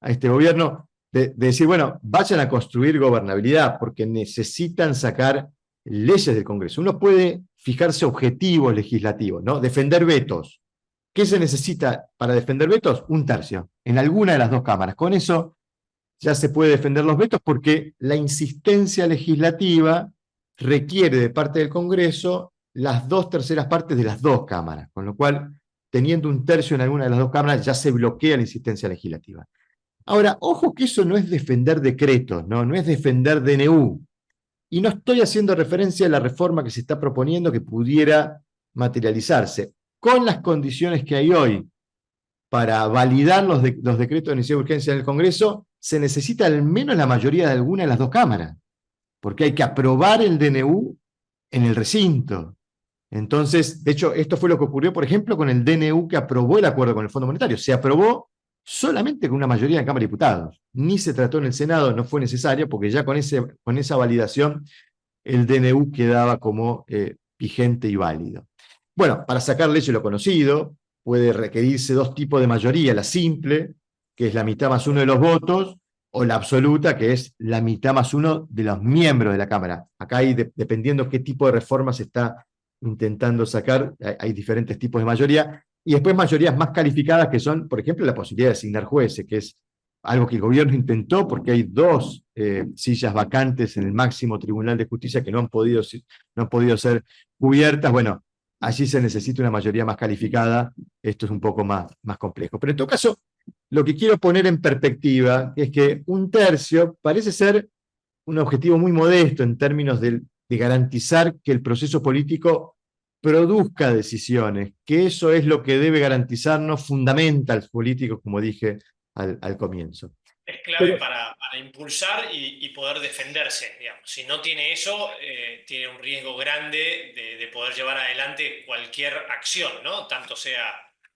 este gobierno, de decir, bueno, vayan a construir gobernabilidad, porque necesitan sacar leyes del Congreso. Uno puede fijarse objetivos legislativos, ¿no? Defender vetos. ¿Qué se necesita para defender vetos? Un tercio, en alguna de las dos cámaras. Con eso ya se puede defender los vetos porque la insistencia legislativa requiere de parte del Congreso las 2/3 partes de las dos cámaras, con lo cual, teniendo un tercio en alguna de las dos cámaras, ya se bloquea la insistencia legislativa. Ahora, ojo que eso no es defender decretos, no es defender DNU, y no estoy haciendo referencia a la reforma que se está proponiendo que pudiera materializarse. Con las condiciones que hay hoy para validar los decretos de necesidad de urgencia en el Congreso, se necesita al menos la mayoría de alguna de las dos cámaras, porque hay que aprobar el DNU en el recinto. Entonces, de hecho, esto fue lo que ocurrió, por ejemplo, con el DNU que aprobó el acuerdo con el Fondo Monetario. Se aprobó solamente con una mayoría en la Cámara de Diputados. Ni se trató en el Senado, no fue necesario, porque ya con esa validación el DNU quedaba como vigente y válido. Bueno, para sacar leyes lo conocido, puede requerirse 2 tipos de mayoría, la simple, que es la mitad más uno de los votos, o la absoluta, que es la mitad más uno de los miembros de la Cámara. Acá hay, dependiendo qué tipo de reforma se está intentando sacar, hay diferentes tipos de mayoría, y después mayorías más calificadas que son, por ejemplo, la posibilidad de asignar jueces, que es algo que el gobierno intentó porque hay 2 sillas vacantes en el máximo Tribunal de Justicia que no han podido ser cubiertas. Bueno, allí se necesita una mayoría más calificada, esto es un poco más complejo. Pero en todo caso, lo que quiero poner en perspectiva es que un tercio parece ser un objetivo muy modesto en términos de garantizar que el proceso político produzca decisiones, que eso es lo que debe garantizarnos fundamentals políticos, como dije al comienzo. Es clave Pero, para impulsar y poder defenderse, digamos. Si no tiene eso, tiene un riesgo grande de poder llevar adelante cualquier acción, ¿no? Tanto sea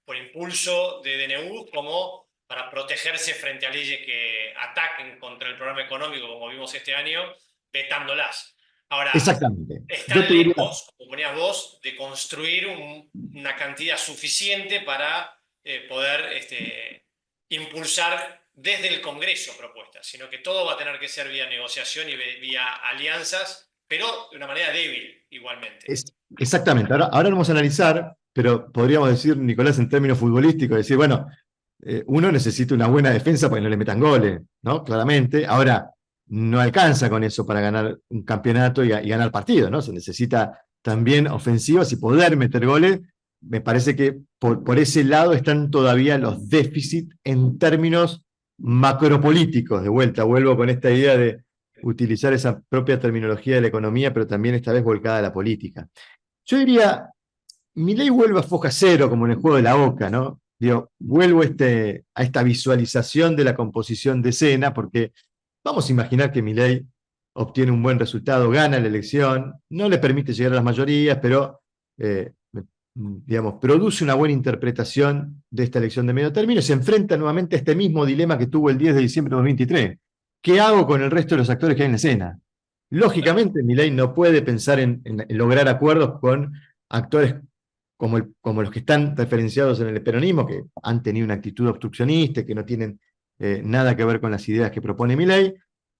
por impulso de DNU como para protegerse frente a leyes que ataquen contra el programa económico, como vimos este año, vetándolas. Ahora, exactamente. Yo están te diría, lejos, como ponías vos, de construir una cantidad suficiente para poder impulsar desde el Congreso propuestas, sino que todo va a tener que ser vía negociación y vía alianzas, pero de una manera débil igualmente. exactamente. Ahora vamos a analizar, pero podríamos decir, Nicolás, en términos futbolísticos, decir, bueno, uno necesita una buena defensa para que no le metan goles, ¿no? Claramente. Ahora, no alcanza con eso para ganar un campeonato y ganar partidos, ¿no? Se necesita también ofensivas y poder meter goles me parece que por ese lado están todavía los déficits en términos macropolíticos. De vuelta, vuelvo con esta idea de utilizar esa propia terminología de la economía, pero también esta vez volcada a la política. Yo diría, Milei vuelve a foja cero, como en el juego de la Oca, ¿no? Digo, vuelvo a esta visualización de la composición de escena, porque vamos a imaginar que Milei obtiene un buen resultado, gana la elección, no le permite llegar a las mayorías, pero digamos, produce una buena interpretación de esta elección de medio término y se enfrenta nuevamente a este mismo dilema que tuvo el 10 de diciembre de 2023. ¿Qué hago con el resto de los actores que hay en la escena? Lógicamente, Milei no puede pensar en lograr acuerdos con actores como los que están referenciados en el peronismo, que han tenido una actitud obstruccionista, que no tienen nada que ver con las ideas que propone Milei,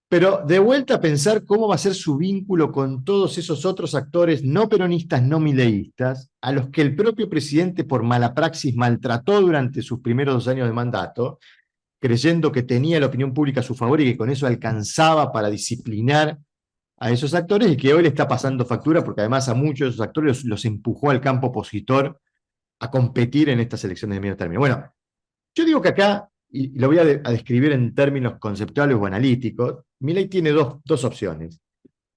pero de vuelta a pensar cómo va a ser su vínculo con todos esos otros actores no peronistas, no mileístas, a los que el propio presidente por mala praxis maltrató durante sus primeros 2 años de mandato, creyendo que tenía la opinión pública a su favor y que con eso alcanzaba para disciplinar a esos actores, y que hoy le está pasando factura porque además a muchos de esos actores los empujó al campo opositor a competir en estas elecciones de medio término. Bueno, yo digo que acá, y lo voy a describir en términos conceptuales o analíticos, Milei tiene dos opciones.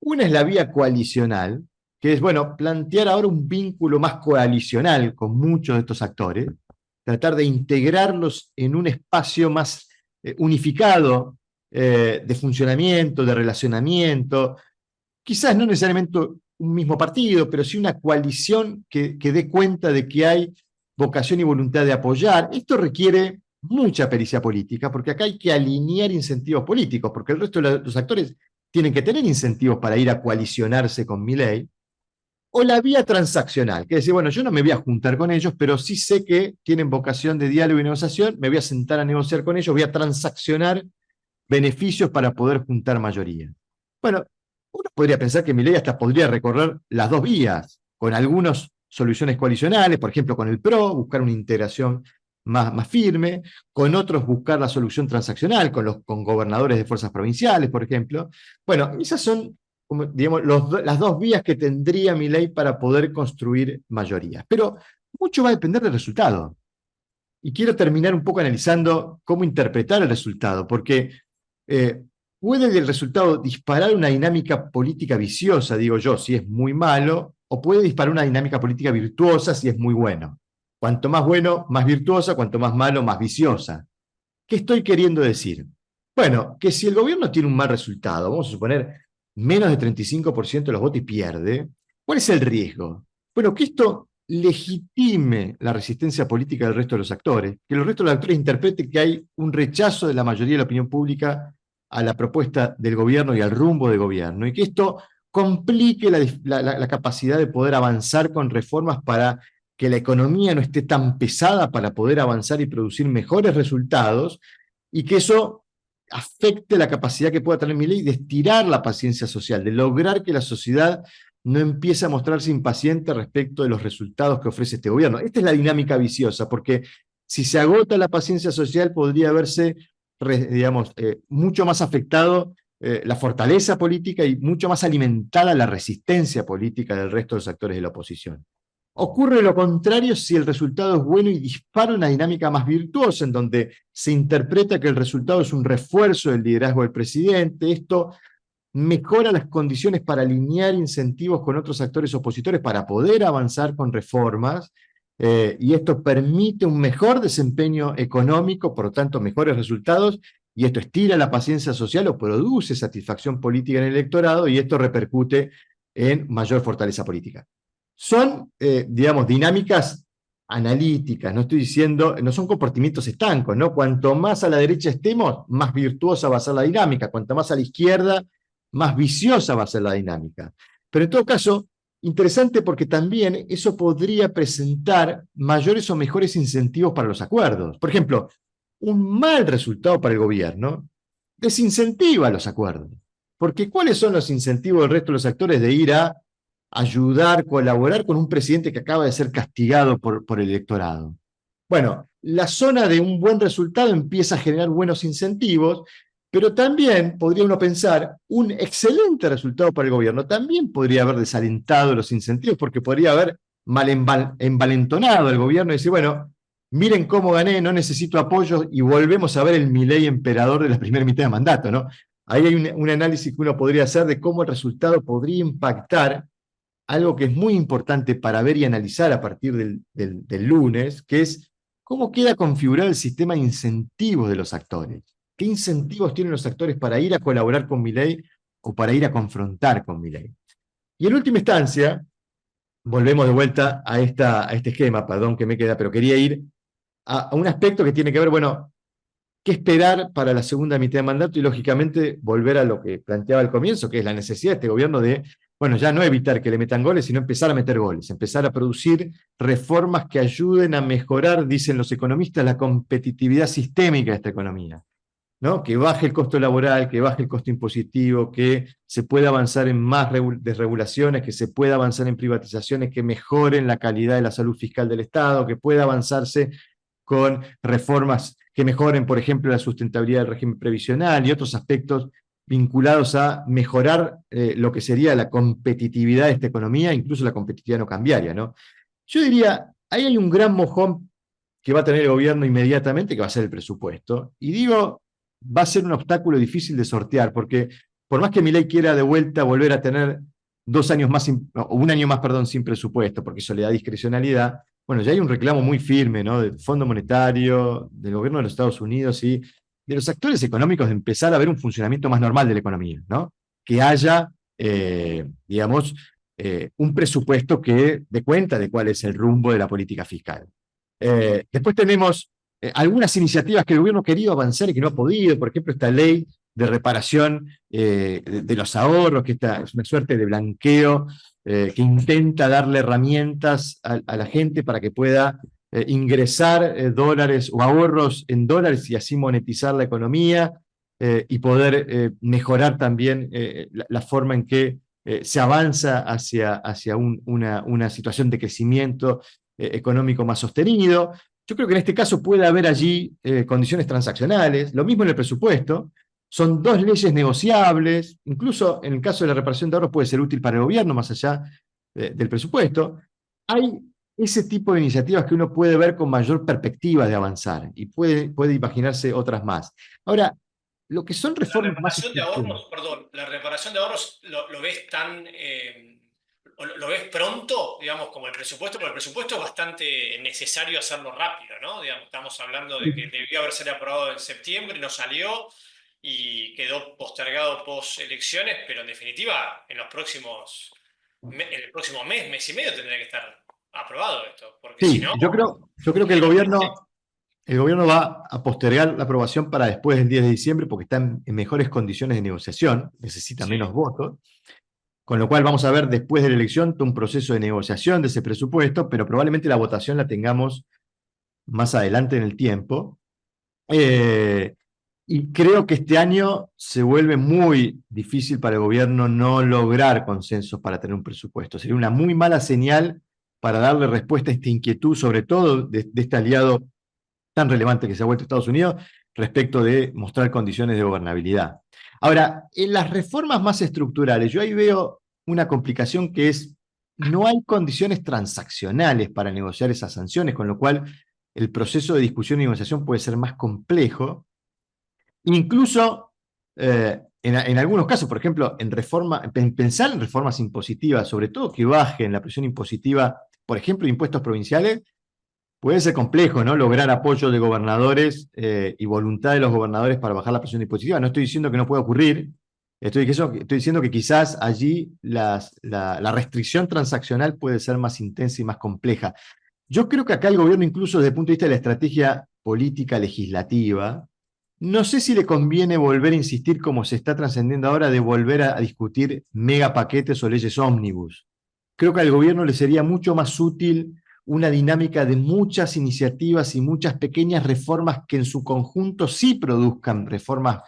Una es la vía coalicional, que es, bueno, plantear ahora un vínculo más coalicional con muchos de estos actores, tratar de integrarlos en un espacio más unificado de funcionamiento, de relacionamiento, quizás no necesariamente un mismo partido, pero sí una coalición que dé cuenta de que hay vocación y voluntad de apoyar. Esto requiere mucha pericia política, porque acá hay que alinear incentivos políticos, porque el resto de los actores tienen que tener incentivos para ir a coalicionarse con Milei, o la vía transaccional, que es decir, bueno, yo no me voy a juntar con ellos, pero sí sé que tienen vocación de diálogo y negociación, me voy a sentar a negociar con ellos, voy a transaccionar beneficios para poder juntar mayoría. Bueno, uno podría pensar que Milei hasta podría recorrer las dos vías, con algunas soluciones coalicionales, por ejemplo, con el PRO, buscar una integración más firme, con otros buscar la solución transaccional, con gobernadores de fuerzas provinciales, por ejemplo. Bueno, esas son, como, digamos, las dos vías que tendría Milei para poder construir mayorías. Pero mucho va a depender del resultado. Y quiero terminar un poco analizando cómo interpretar el resultado, porque puede el resultado disparar una dinámica política viciosa, digo yo, si es muy malo, o puede disparar una dinámica política virtuosa si es muy bueno. Cuanto más bueno, más virtuosa, cuanto más malo, más viciosa. ¿Qué estoy queriendo decir? Bueno, que si el gobierno tiene un mal resultado, vamos a suponer menos de 35% de los votos y pierde, ¿cuál es el riesgo? Bueno, que esto legitime la resistencia política del resto de los actores, que el resto de los actores interpreten que hay un rechazo de la mayoría de la opinión pública a la propuesta del gobierno y al rumbo del gobierno, y que esto complique la capacidad de poder avanzar con reformas para que la economía no esté tan pesada para poder avanzar y producir mejores resultados, y que eso afecte la capacidad que pueda tener Milei de estirar la paciencia social, de lograr que la sociedad no empiece a mostrarse impaciente respecto de los resultados que ofrece este gobierno. Esta es la dinámica viciosa, porque si se agota la paciencia social podría verse, digamos, mucho más afectado la fortaleza política y mucho más alimentada la resistencia política del resto de los actores de la oposición. Ocurre lo contrario si el resultado es bueno y dispara una dinámica más virtuosa, en donde se interpreta que el resultado es un refuerzo del liderazgo del presidente. Esto mejora las condiciones para alinear incentivos con otros actores opositores para poder avanzar con reformas, y esto permite un mejor desempeño económico, por lo tanto mejores resultados, y esto estira la paciencia social o produce satisfacción política en el electorado, y esto repercute en mayor fortaleza política. Son, digamos, dinámicas analíticas, no estoy diciendo, no son comportamientos estancos, ¿no? Cuanto más a la derecha estemos, más virtuosa va a ser la dinámica, cuanto más a la izquierda, más viciosa va a ser la dinámica. Pero en todo caso, interesante porque también eso podría presentar mayores o mejores incentivos para los acuerdos. Por ejemplo, un mal resultado para el gobierno desincentiva los acuerdos. Porque ¿cuáles son los incentivos del resto de los actores de ir a ayudar, colaborar con un presidente que acaba de ser castigado por el electorado? Bueno, la zona de un buen resultado empieza a generar buenos incentivos, pero también podría uno pensar, un excelente resultado para el gobierno también podría haber desalentado los incentivos, porque podría haber envalentonado el gobierno y dice, bueno, miren cómo gané, no necesito apoyo, y volvemos a ver el Milei emperador de la primera mitad de mandato, ¿no? Ahí hay un análisis que uno podría hacer de cómo el resultado podría impactar algo que es muy importante para ver y analizar a partir del lunes, que es cómo queda configurado el sistema de incentivos de los actores. ¿Qué incentivos tienen los actores para ir a colaborar con Milei o para ir a confrontar con Milei? Y en última instancia, volvemos de vuelta a este esquema, perdón que me queda, pero quería ir a un aspecto que tiene que ver, bueno, qué esperar para la segunda mitad de mandato y, lógicamente, volver a lo que planteaba al comienzo, que es la necesidad de este gobierno de, bueno, ya no evitar que le metan goles, sino empezar a meter goles, empezar a producir reformas que ayuden a mejorar, dicen los economistas, la competitividad sistémica de esta economía, ¿no? Que baje el costo laboral, que baje el costo impositivo, que se pueda avanzar en más desregulaciones, que se pueda avanzar en privatizaciones que mejoren la calidad de la salud fiscal del Estado, que pueda avanzarse con reformas que mejoren, por ejemplo, la sustentabilidad del régimen previsional y otros aspectos vinculados a mejorar lo que sería la competitividad de esta economía, incluso la competitividad no cambiaria, ¿no? Yo diría, ahí hay un gran mojón que va a tener el gobierno inmediatamente, que va a ser el presupuesto. Y digo, va a ser un obstáculo difícil de sortear, porque por más que Milei quiera de vuelta volver a tener 2 años más, o un año más, perdón, sin presupuesto, porque eso le da discrecionalidad, bueno, ya hay un reclamo muy firme, ¿no? Del Fondo Monetario, del gobierno de los Estados Unidos y de los actores económicos de empezar a ver un funcionamiento más normal de la economía, ¿no? Que haya, digamos, un presupuesto que dé cuenta de cuál es el rumbo de la política fiscal. Después tenemos algunas iniciativas que el gobierno ha querido avanzar y que no ha podido, por ejemplo, esta ley de reparación de los ahorros, que es una suerte de blanqueo que intenta darle herramientas a la gente para que pueda ingresar dólares o ahorros en dólares y así monetizar la economía y poder mejorar también la forma en que se avanza hacia una situación de crecimiento económico más sostenido. Yo creo que en este caso puede haber allí condiciones transaccionales, lo mismo en el presupuesto. Son dos leyes negociables, incluso en el caso de la reparación de ahorros puede ser útil para el gobierno más allá del presupuesto. Hay ese tipo de iniciativas que uno puede ver con mayor perspectiva de avanzar y puede imaginarse otras más. Ahora, lo que son La reformas más reparación de estructurales. ahorros, perdón, la reparación de ahorros lo ves tan, lo ves pronto, digamos, como el presupuesto, porque el presupuesto es bastante necesario hacerlo rápido, ¿no? Digamos, estamos hablando de que debió haber sido aprobado en septiembre, no salió y quedó postergado post elecciones, pero en definitiva, en el próximo mes, mes y medio tendría que estar aprobado esto, porque si Sí, no, yo creo que queda el gobierno va a postergar la aprobación para después del 10 de diciembre porque está en mejores condiciones de negociación, necesita sí. menos votos, con lo cual vamos a ver después de la elección todo un proceso de negociación de ese presupuesto, pero probablemente la votación la tengamos más adelante en el tiempo. Eh, y creo que este año se vuelve muy difícil para el gobierno no lograr consensos para tener un presupuesto. Sería una muy mala señal para darle respuesta a esta inquietud, sobre todo de este aliado tan relevante que se ha vuelto Estados Unidos, respecto de mostrar condiciones de gobernabilidad. Ahora, en las reformas más estructurales, yo ahí veo una complicación que es, no hay condiciones transaccionales para negociar esas sanciones, con lo cual el proceso de discusión y negociación puede ser más complejo. Incluso en algunos casos, por ejemplo, pensar en reformas impositivas, sobre todo que bajen la presión impositiva, por ejemplo, impuestos provinciales, puede ser complejo, ¿no? Lograr apoyo de gobernadores y voluntad de los gobernadores para bajar la presión impositiva. No estoy diciendo que no pueda ocurrir, estoy diciendo que quizás allí la restricción transaccional puede ser más intensa y más compleja. Yo creo que acá el gobierno, incluso desde el punto de vista de la estrategia política legislativa, no sé si le conviene volver a insistir, como se está trascendiendo ahora, de volver a discutir megapaquetes o leyes ómnibus. Creo que al gobierno le sería mucho más útil una dinámica de muchas iniciativas y muchas pequeñas reformas que en su conjunto sí produzcan reformas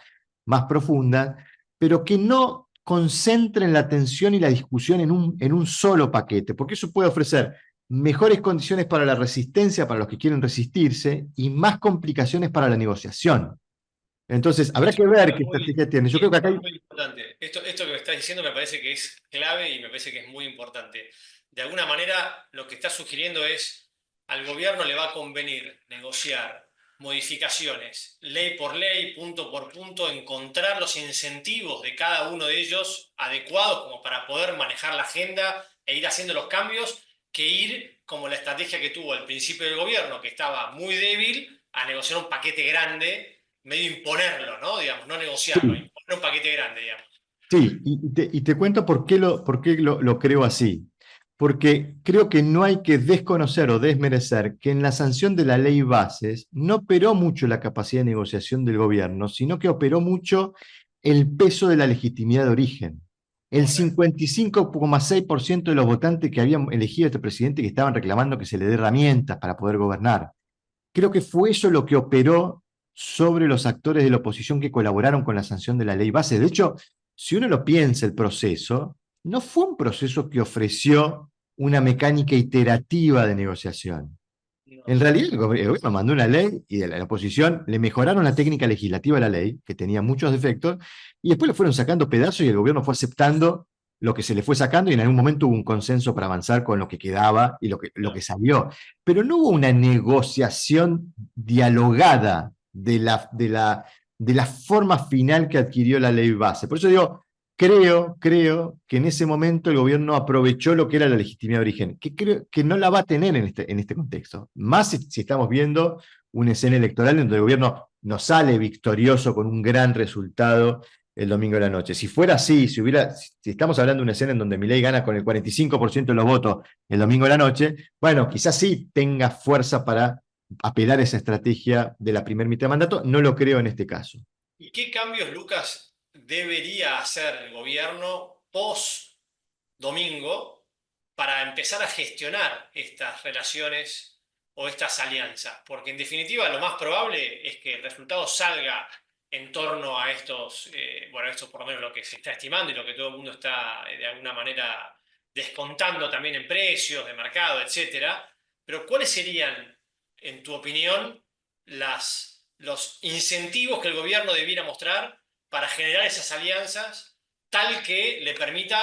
más profundas, pero que no concentren la atención y la discusión en un solo paquete, porque eso puede ofrecer mejores condiciones para la resistencia, para los que quieren resistirse, y más complicaciones para la negociación. Entonces, habrá que ver qué estrategia tiene. Yo creo que acá Esto es hay. muy importante. Esto que me estás diciendo me parece que es clave y me parece que es muy importante. de alguna manera lo que está sugiriendo es, al gobierno le va a convenir negociar modificaciones, ley por ley, punto por punto, encontrar los incentivos de cada uno de ellos adecuados como para poder manejar la agenda e ir haciendo los cambios, que ir como la estrategia que tuvo al principio del gobierno, que estaba muy débil, a negociar un paquete grande, medio imponerlo, ¿no? Digamos, no negociarlo, Sí, imponer un paquete grande, digamos. sí, y te cuento por qué lo creo así. Porque creo que no hay que desconocer o desmerecer que en la sanción de la ley bases no operó mucho la capacidad de negociación del gobierno, sino que operó mucho el peso de la legitimidad de origen. El Correcto. 55,6% de los votantes que habían elegido a este presidente que estaban reclamando que se le dé herramientas para poder gobernar. Creo que fue eso lo que operó sobre los actores de la oposición que colaboraron con la sanción de la ley base. De hecho, si uno lo piensa, el proceso no fue un proceso que ofreció una mecánica iterativa de negociación. No, En realidad, el gobierno mandó una ley y de la oposición le mejoraron la técnica legislativa de la ley, que tenía muchos defectos, y después le fueron sacando pedazos y el gobierno fue aceptando lo que se le fue sacando y en algún momento hubo un consenso para avanzar con lo que quedaba y lo no. que salió. Pero no hubo una negociación dialogada de la forma final que adquirió la ley base. Por eso digo, creo que en ese momento el gobierno aprovechó lo que era la legitimidad de origen, que creo que no la va a tener en este contexto. Más si estamos viendo una escena electoral donde el gobierno no sale victorioso con un gran resultado el domingo de la noche. Si fuera así, si estamos hablando de una escena en donde Milei gana con el 45% de los votos el domingo de la noche, bueno, quizás sí tenga fuerza para apelar a esa estrategia de la primera mitad de mandato. No lo creo en este caso. ¿Y qué cambios, Lucas, debería hacer el gobierno post domingo para empezar a gestionar estas relaciones o estas alianzas? Porque en definitiva lo más probable es que el resultado salga en torno a estos, bueno, esto por lo menos lo que se está estimando y lo que todo el mundo está de alguna manera descontando también en precios de mercado, etcétera. Pero ¿cuáles serían, en tu opinión, los incentivos que el gobierno debiera mostrar para generar esas alianzas tal que le permita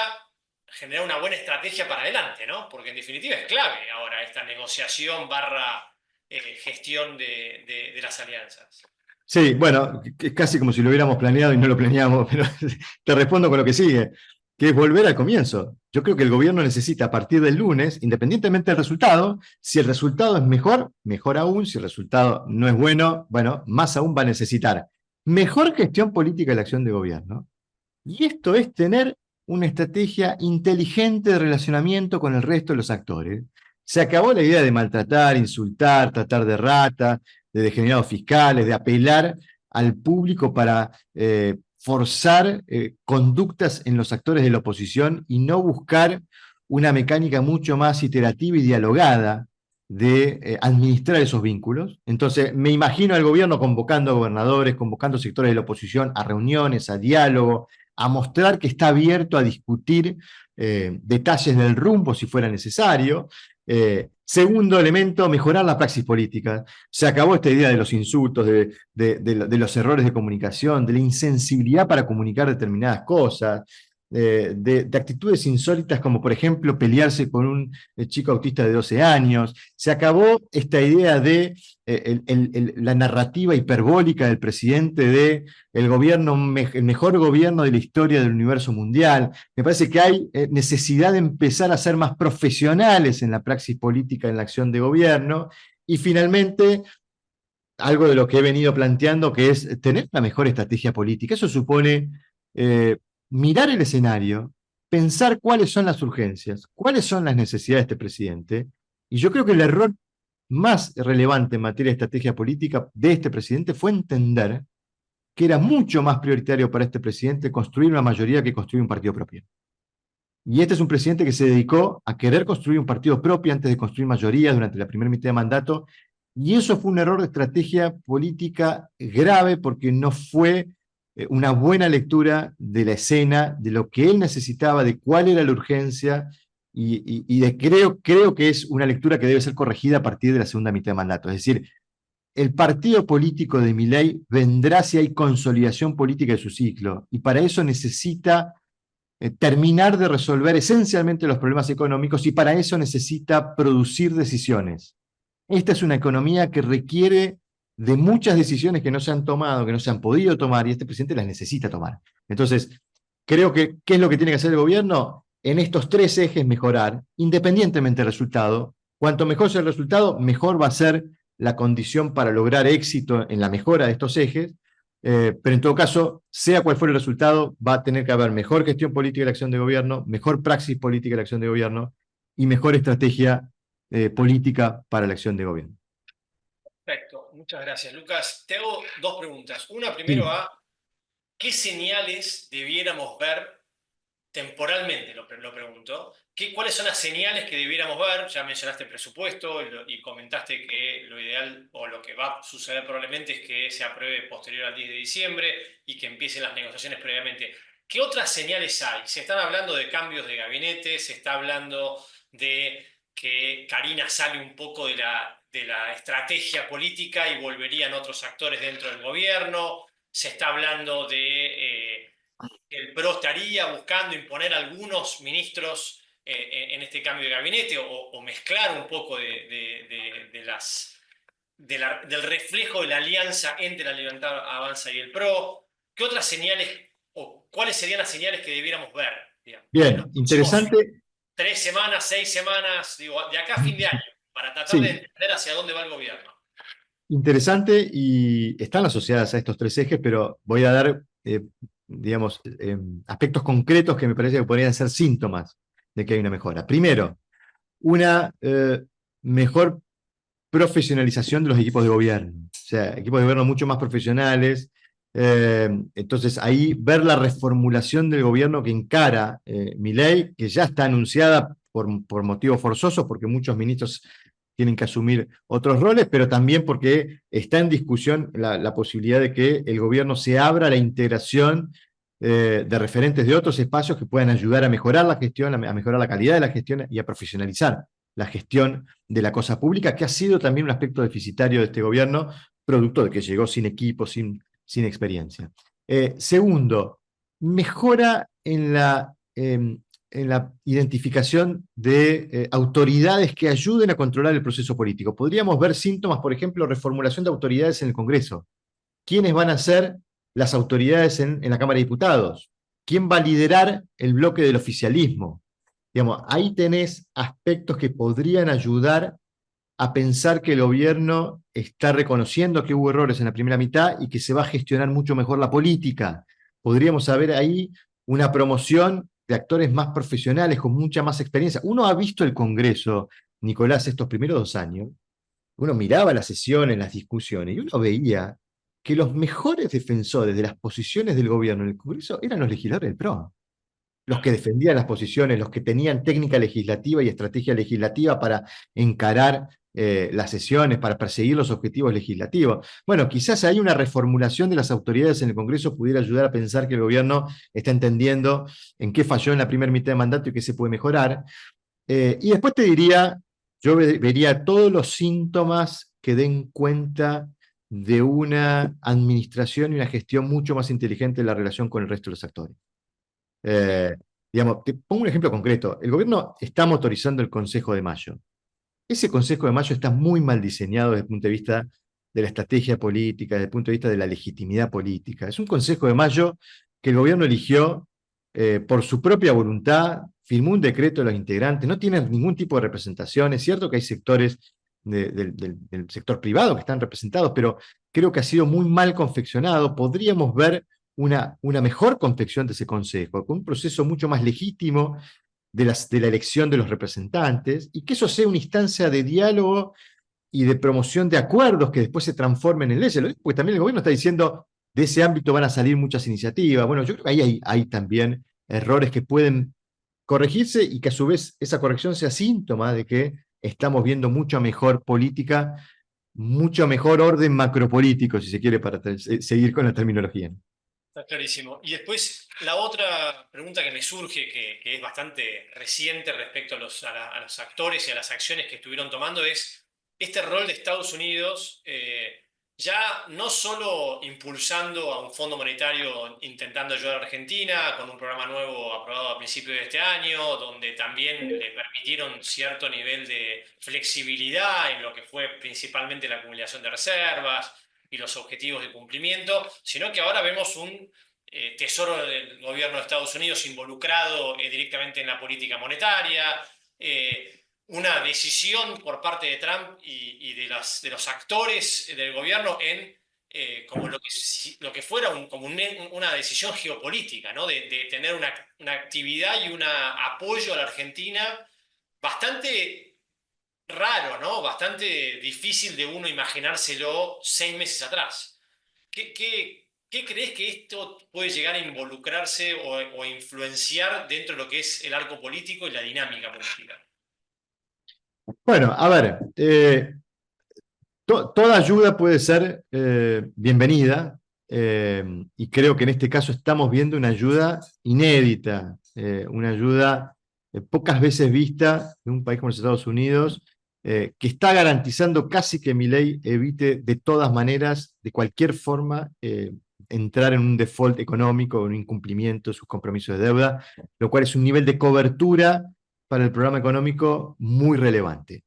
generar una buena estrategia para adelante, ¿no? Porque en definitiva es clave ahora esta negociación barra gestión de las alianzas. Sí, bueno, es casi como si lo hubiéramos planeado y no lo planeamos, pero te respondo con lo que sigue, que es volver al comienzo. Yo creo que el gobierno necesita a partir del lunes, independientemente del resultado, si el resultado es mejor, mejor aún, si el resultado no es bueno, bueno, más aún va a necesitar mejor gestión política de la acción de gobierno. Y esto es tener una estrategia inteligente de relacionamiento con el resto de los actores. Se acabó la idea de maltratar, insultar, tratar de rata, de degenerados fiscales, de apelar al público para forzar conductas en los actores de la oposición y no buscar una mecánica mucho más iterativa y dialogada de administrar esos vínculos. Entonces, me imagino al gobierno convocando a gobernadores, convocando sectores de la oposición a reuniones, a diálogo, a mostrar que está abierto a discutir detalles del rumbo si fuera necesario. Segundo elemento, mejorar la praxis política. Se acabó esta idea de los insultos, de los errores de comunicación, de la insensibilidad para comunicar determinadas cosas, de actitudes insólitas como por ejemplo pelearse con un chico autista de 12 años. Se acabó esta idea de la narrativa hiperbólica del presidente de el mejor gobierno de la historia del universo mundial. Me parece que hay necesidad de empezar a ser más profesionales en la praxis política, en la acción de gobierno. Y finalmente, algo de lo que he venido planteando, que es tener una mejor estrategia política. Eso supone eh, mirar el escenario, pensar cuáles son las urgencias, cuáles son las necesidades de este presidente. Y yo creo que el error más relevante en materia de estrategia política de este presidente fue entender que era mucho más prioritario para este presidente construir una mayoría que construir un partido propio. Y este es un presidente que se dedicó a querer construir un partido propio antes de construir mayoría durante la primera mitad de mandato. Y eso fue un error de estrategia política grave porque no fue una buena lectura de la escena, de lo que él necesitaba, de cuál era la urgencia. Creo que es una lectura que debe ser corregida a partir de la segunda mitad de mandato. Es decir, el partido político de Milei vendrá si hay consolidación política de su ciclo. Y para eso necesita terminar de resolver esencialmente los problemas económicos y para eso necesita producir decisiones. Esta es una economía que requiere de muchas decisiones que no se han tomado, que no se han podido tomar, y este presidente las necesita tomar. Entonces, creo que, ¿qué es lo que tiene que hacer el gobierno? En estos tres ejes mejorar, independientemente del resultado. Cuanto mejor sea el resultado, mejor va a ser la condición para lograr éxito en la mejora de estos ejes, pero en todo caso, sea cual fuera el resultado, va a tener que haber mejor gestión política de la acción de gobierno, mejor praxis política de la acción de gobierno y mejor estrategia política para la acción de gobierno. Perfecto, muchas gracias, Lucas. Te hago dos preguntas. Una primero Sí. a ¿qué señales debiéramos ver temporalmente? Lo pregunto. ¿Cuáles son las señales que debiéramos ver? Ya mencionaste el presupuesto y comentaste que lo ideal o lo que va a suceder probablemente es que se apruebe posterior al 10 de diciembre y que empiecen las negociaciones previamente. ¿Qué otras señales hay? Se están hablando de cambios de gabinete, se está hablando de que Karina sale un poco de la estrategia política y volverían otros actores dentro del gobierno. Se está hablando de que el PRO estaría buscando imponer algunos ministros en este cambio de gabinete o mezclar un poco del reflejo de la alianza entre la Libertad Avanza y el PRO. ¿Qué otras señales o cuáles serían las señales que debiéramos ver, digamos, en los Bien, próximos interesante. 3 semanas, 6 semanas, digo, de acá a fin de año, para tratar de Sí, entender hacia dónde va el gobierno? interesante y están asociadas a estos tres ejes, pero voy a dar, digamos, aspectos concretos que me parece que podrían ser síntomas de que hay una mejora. Primero, una mejor profesionalización de los equipos de gobierno, o sea, equipos de gobierno mucho más profesionales. Entonces, ahí ver la reformulación del gobierno que encara Milei, que ya está anunciada por motivos forzosos, porque muchos ministros tienen que asumir otros roles, pero también porque está en discusión la posibilidad de que el gobierno se abra a la integración de referentes de otros espacios que puedan ayudar a mejorar la gestión, a mejorar la calidad de la gestión y a profesionalizar la gestión de la cosa pública, que ha sido también un aspecto deficitario de este gobierno, producto de que llegó sin equipo, sin experiencia. Segundo, mejora en la identificación de autoridades que ayuden a controlar el proceso político. Podríamos ver síntomas, por ejemplo, reformulación de autoridades en el Congreso. ¿Quiénes van a ser las autoridades en la Cámara de Diputados? ¿Quién va a liderar el bloque del oficialismo? Digamos, ahí tenés aspectos que podrían ayudar a pensar que el gobierno está reconociendo que hubo errores en la primera mitad y que se va a gestionar mucho mejor la política. Podríamos saber ahí una promoción de actores más profesionales, con mucha más experiencia. Uno ha visto el Congreso, Nicolás, estos primeros 2 años, uno miraba las sesiones, las discusiones, y uno veía que los mejores defensores de las posiciones del gobierno en el Congreso eran los legisladores del PRO, los que defendían las posiciones, los que tenían técnica legislativa y estrategia legislativa para encarar las sesiones, para perseguir los objetivos legislativos. Bueno, quizás hay una reformulación de las autoridades en el Congreso pudiera ayudar a pensar que el gobierno está entendiendo en qué falló en la primera mitad de mandato y qué se puede mejorar. Y después te diría, yo vería todos los síntomas que den cuenta de una administración y una gestión mucho más inteligente de la relación con el resto de los actores. Eh, digamos, te pongo un ejemplo concreto. El gobierno está motorizando el Consejo de Mayo. Ese Consejo de Mayo está muy mal diseñado desde el punto de vista de la estrategia política, desde el punto de vista de la legitimidad política. Es un Consejo de Mayo que el gobierno eligió por su propia voluntad, firmó un decreto de los integrantes, no tiene ningún tipo de representación. Es cierto que hay sectores del sector privado que están representados, pero creo que ha sido muy mal confeccionado. Podríamos ver una mejor confección de ese consejo, con un proceso mucho más legítimo de la elección de los representantes, y que eso sea una instancia de diálogo y de promoción de acuerdos que después se transformen en leyes. Porque también el gobierno está diciendo, de ese ámbito van a salir muchas iniciativas. Bueno, yo creo que ahí hay también errores que pueden corregirse y que a su vez esa corrección sea síntoma de que estamos viendo mucha mejor política, mucho mejor orden macropolítico, si se quiere, para seguir con la terminología. Está clarísimo. Y después la otra pregunta que me surge, que es bastante reciente respecto a los actores y a las acciones que estuvieron tomando, es este rol de Estados Unidos. ya no solo impulsando a un fondo monetario intentando ayudar a Argentina con un programa nuevo aprobado a principios de este año, donde también le permitieron cierto nivel de flexibilidad en lo que fue principalmente la acumulación de reservas y los objetivos de cumplimiento, sino que ahora vemos un tesoro del gobierno de Estados Unidos involucrado directamente en la política monetaria. Una decisión por parte de Trump y de los actores del gobierno en como lo que fuera como una decisión geopolítica, ¿no? De tener una actividad y un apoyo a la Argentina bastante raro, ¿no? Bastante difícil de uno imaginárselo 6 meses atrás. ¿Qué crees que esto puede llegar a involucrarse o influenciar dentro de lo que es el arco político y la dinámica política? Bueno, a ver, toda ayuda puede ser bienvenida, y creo que en este caso estamos viendo una ayuda inédita, una ayuda pocas veces vista de un país como los Estados Unidos, que está garantizando casi que Milei evite de todas maneras, de cualquier forma, entrar en un default económico, un incumplimiento de sus compromisos de deuda, lo cual es un nivel de cobertura para el programa económico muy relevante.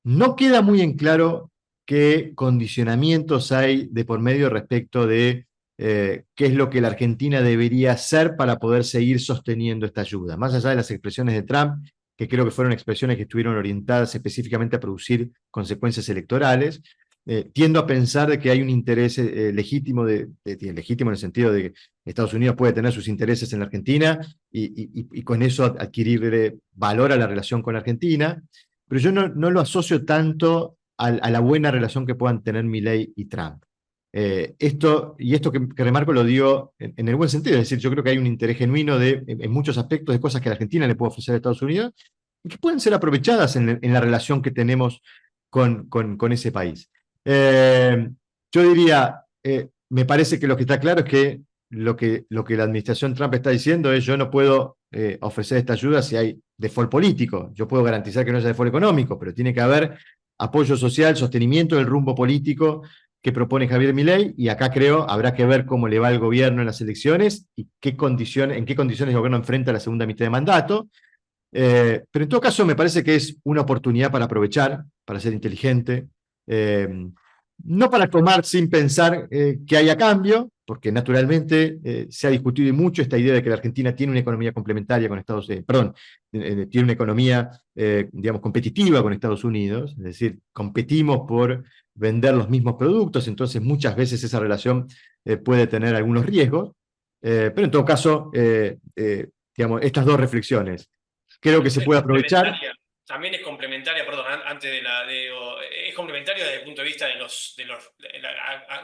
No queda muy en claro qué condicionamientos hay de por medio respecto de qué es lo que la Argentina debería hacer para poder seguir sosteniendo esta ayuda. Más allá de las expresiones de Trump, que creo que fueron expresiones que estuvieron orientadas específicamente a producir consecuencias electorales, tiendo a pensar de que hay un interés legítimo, legítimo en el sentido de que Estados Unidos puede tener sus intereses en la Argentina y con eso adquirir valor a la relación con la Argentina, pero yo no lo asocio tanto a la buena relación que puedan tener Milei y Trump. Esto que remarco lo digo en el buen sentido, es decir, yo creo que hay un interés genuino en muchos aspectos de cosas que la Argentina le puede ofrecer a Estados Unidos y que pueden ser aprovechadas en la relación que tenemos con ese país. Eh, yo diría, me parece que lo que está claro es que lo que la administración Trump está diciendo es: yo no puedo ofrecer esta ayuda si hay default político. Yo puedo garantizar que no haya default económico, pero tiene que haber apoyo social, sostenimiento del rumbo político que propone Javier Milei, y acá creo habrá que ver cómo le va al gobierno en las elecciones y en qué condiciones el gobierno enfrenta la segunda mitad de mandato. Pero en todo caso me parece que es una oportunidad para aprovechar, para ser inteligente, eh, no para tomar sin pensar qué hay a cambio, porque naturalmente se ha discutido mucho esta idea de que la Argentina tiene una economía complementaria con Estados Unidos, perdón, tiene una economía, digamos, competitiva con Estados Unidos, es decir, competimos por vender los mismos productos, entonces muchas veces esa relación puede tener algunos riesgos, pero en todo caso, digamos, estas dos reflexiones creo que se Es puede aprovechar. complementaria, también es complementaria, perdón, antes es complementaria desde el punto de vista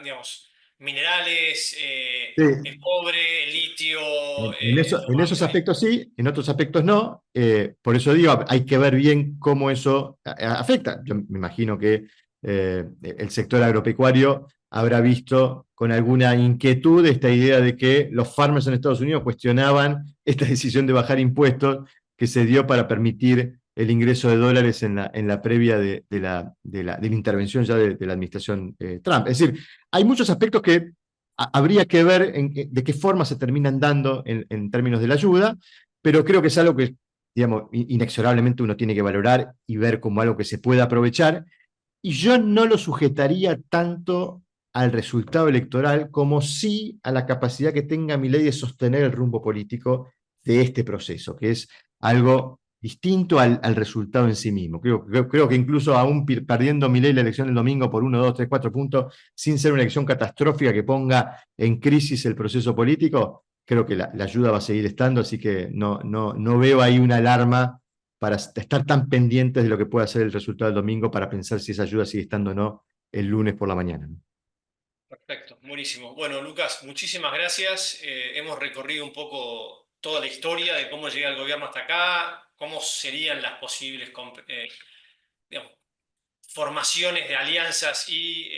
digamos, minerales, Sí, el cobre, el litio, en lo esos base. aspectos sí, en otros aspectos no. Por eso digo, hay que ver bien cómo eso afecta. Yo me imagino que el sector agropecuario habrá visto con alguna inquietud esta idea de que los farmers en Estados Unidos cuestionaban esta decisión de bajar impuestos que se dio para permitir el ingreso de dólares en la previa de la intervención ya de la administración Trump. Es decir, hay muchos aspectos que habría que ver de qué forma se terminan dando en términos de la ayuda, pero creo que es algo que, digamos, inexorablemente uno tiene que valorar y ver como algo que se puede aprovechar, y yo no lo sujetaría tanto al resultado electoral como sí a la capacidad que tenga Milei de sostener el rumbo político de este proceso, que es algo distinto al resultado en sí mismo. Creo que incluso aún perdiendo Milei la elección el domingo por 1, 2, 3, 4 puntos, sin ser una elección catastrófica que ponga en crisis el proceso político, creo que la ayuda va a seguir estando, así que no veo ahí una alarma para estar tan pendientes de lo que pueda ser el resultado del domingo para pensar si esa ayuda sigue estando o no el lunes por la mañana. Perfecto, buenísimo. Bueno, Lucas, muchísimas gracias. Hemos recorrido un poco toda la historia de cómo llega el gobierno hasta acá, cómo serían las posibles digamos, formaciones de alianzas y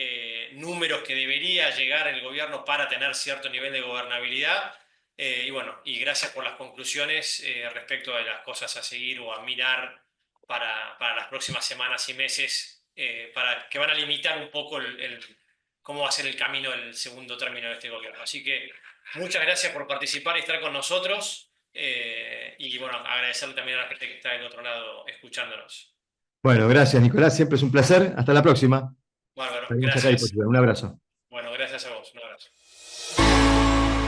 números que debería llegar el gobierno para tener cierto nivel de gobernabilidad. Y bueno, y gracias por las conclusiones respecto de las cosas a seguir o a mirar para las próximas semanas y meses, para que van a limitar un poco cómo va a ser el camino del segundo término de este gobierno. Así que muchas gracias por participar y estar con nosotros. Y bueno, agradecerle también a la gente que está del otro lado escuchándonos. Bueno, gracias, Nicolás. Siempre es un placer. Hasta la próxima. Bárbaro, Estaremos acá a gracias. disposición. Un abrazo. Bueno, gracias a vos. Un abrazo.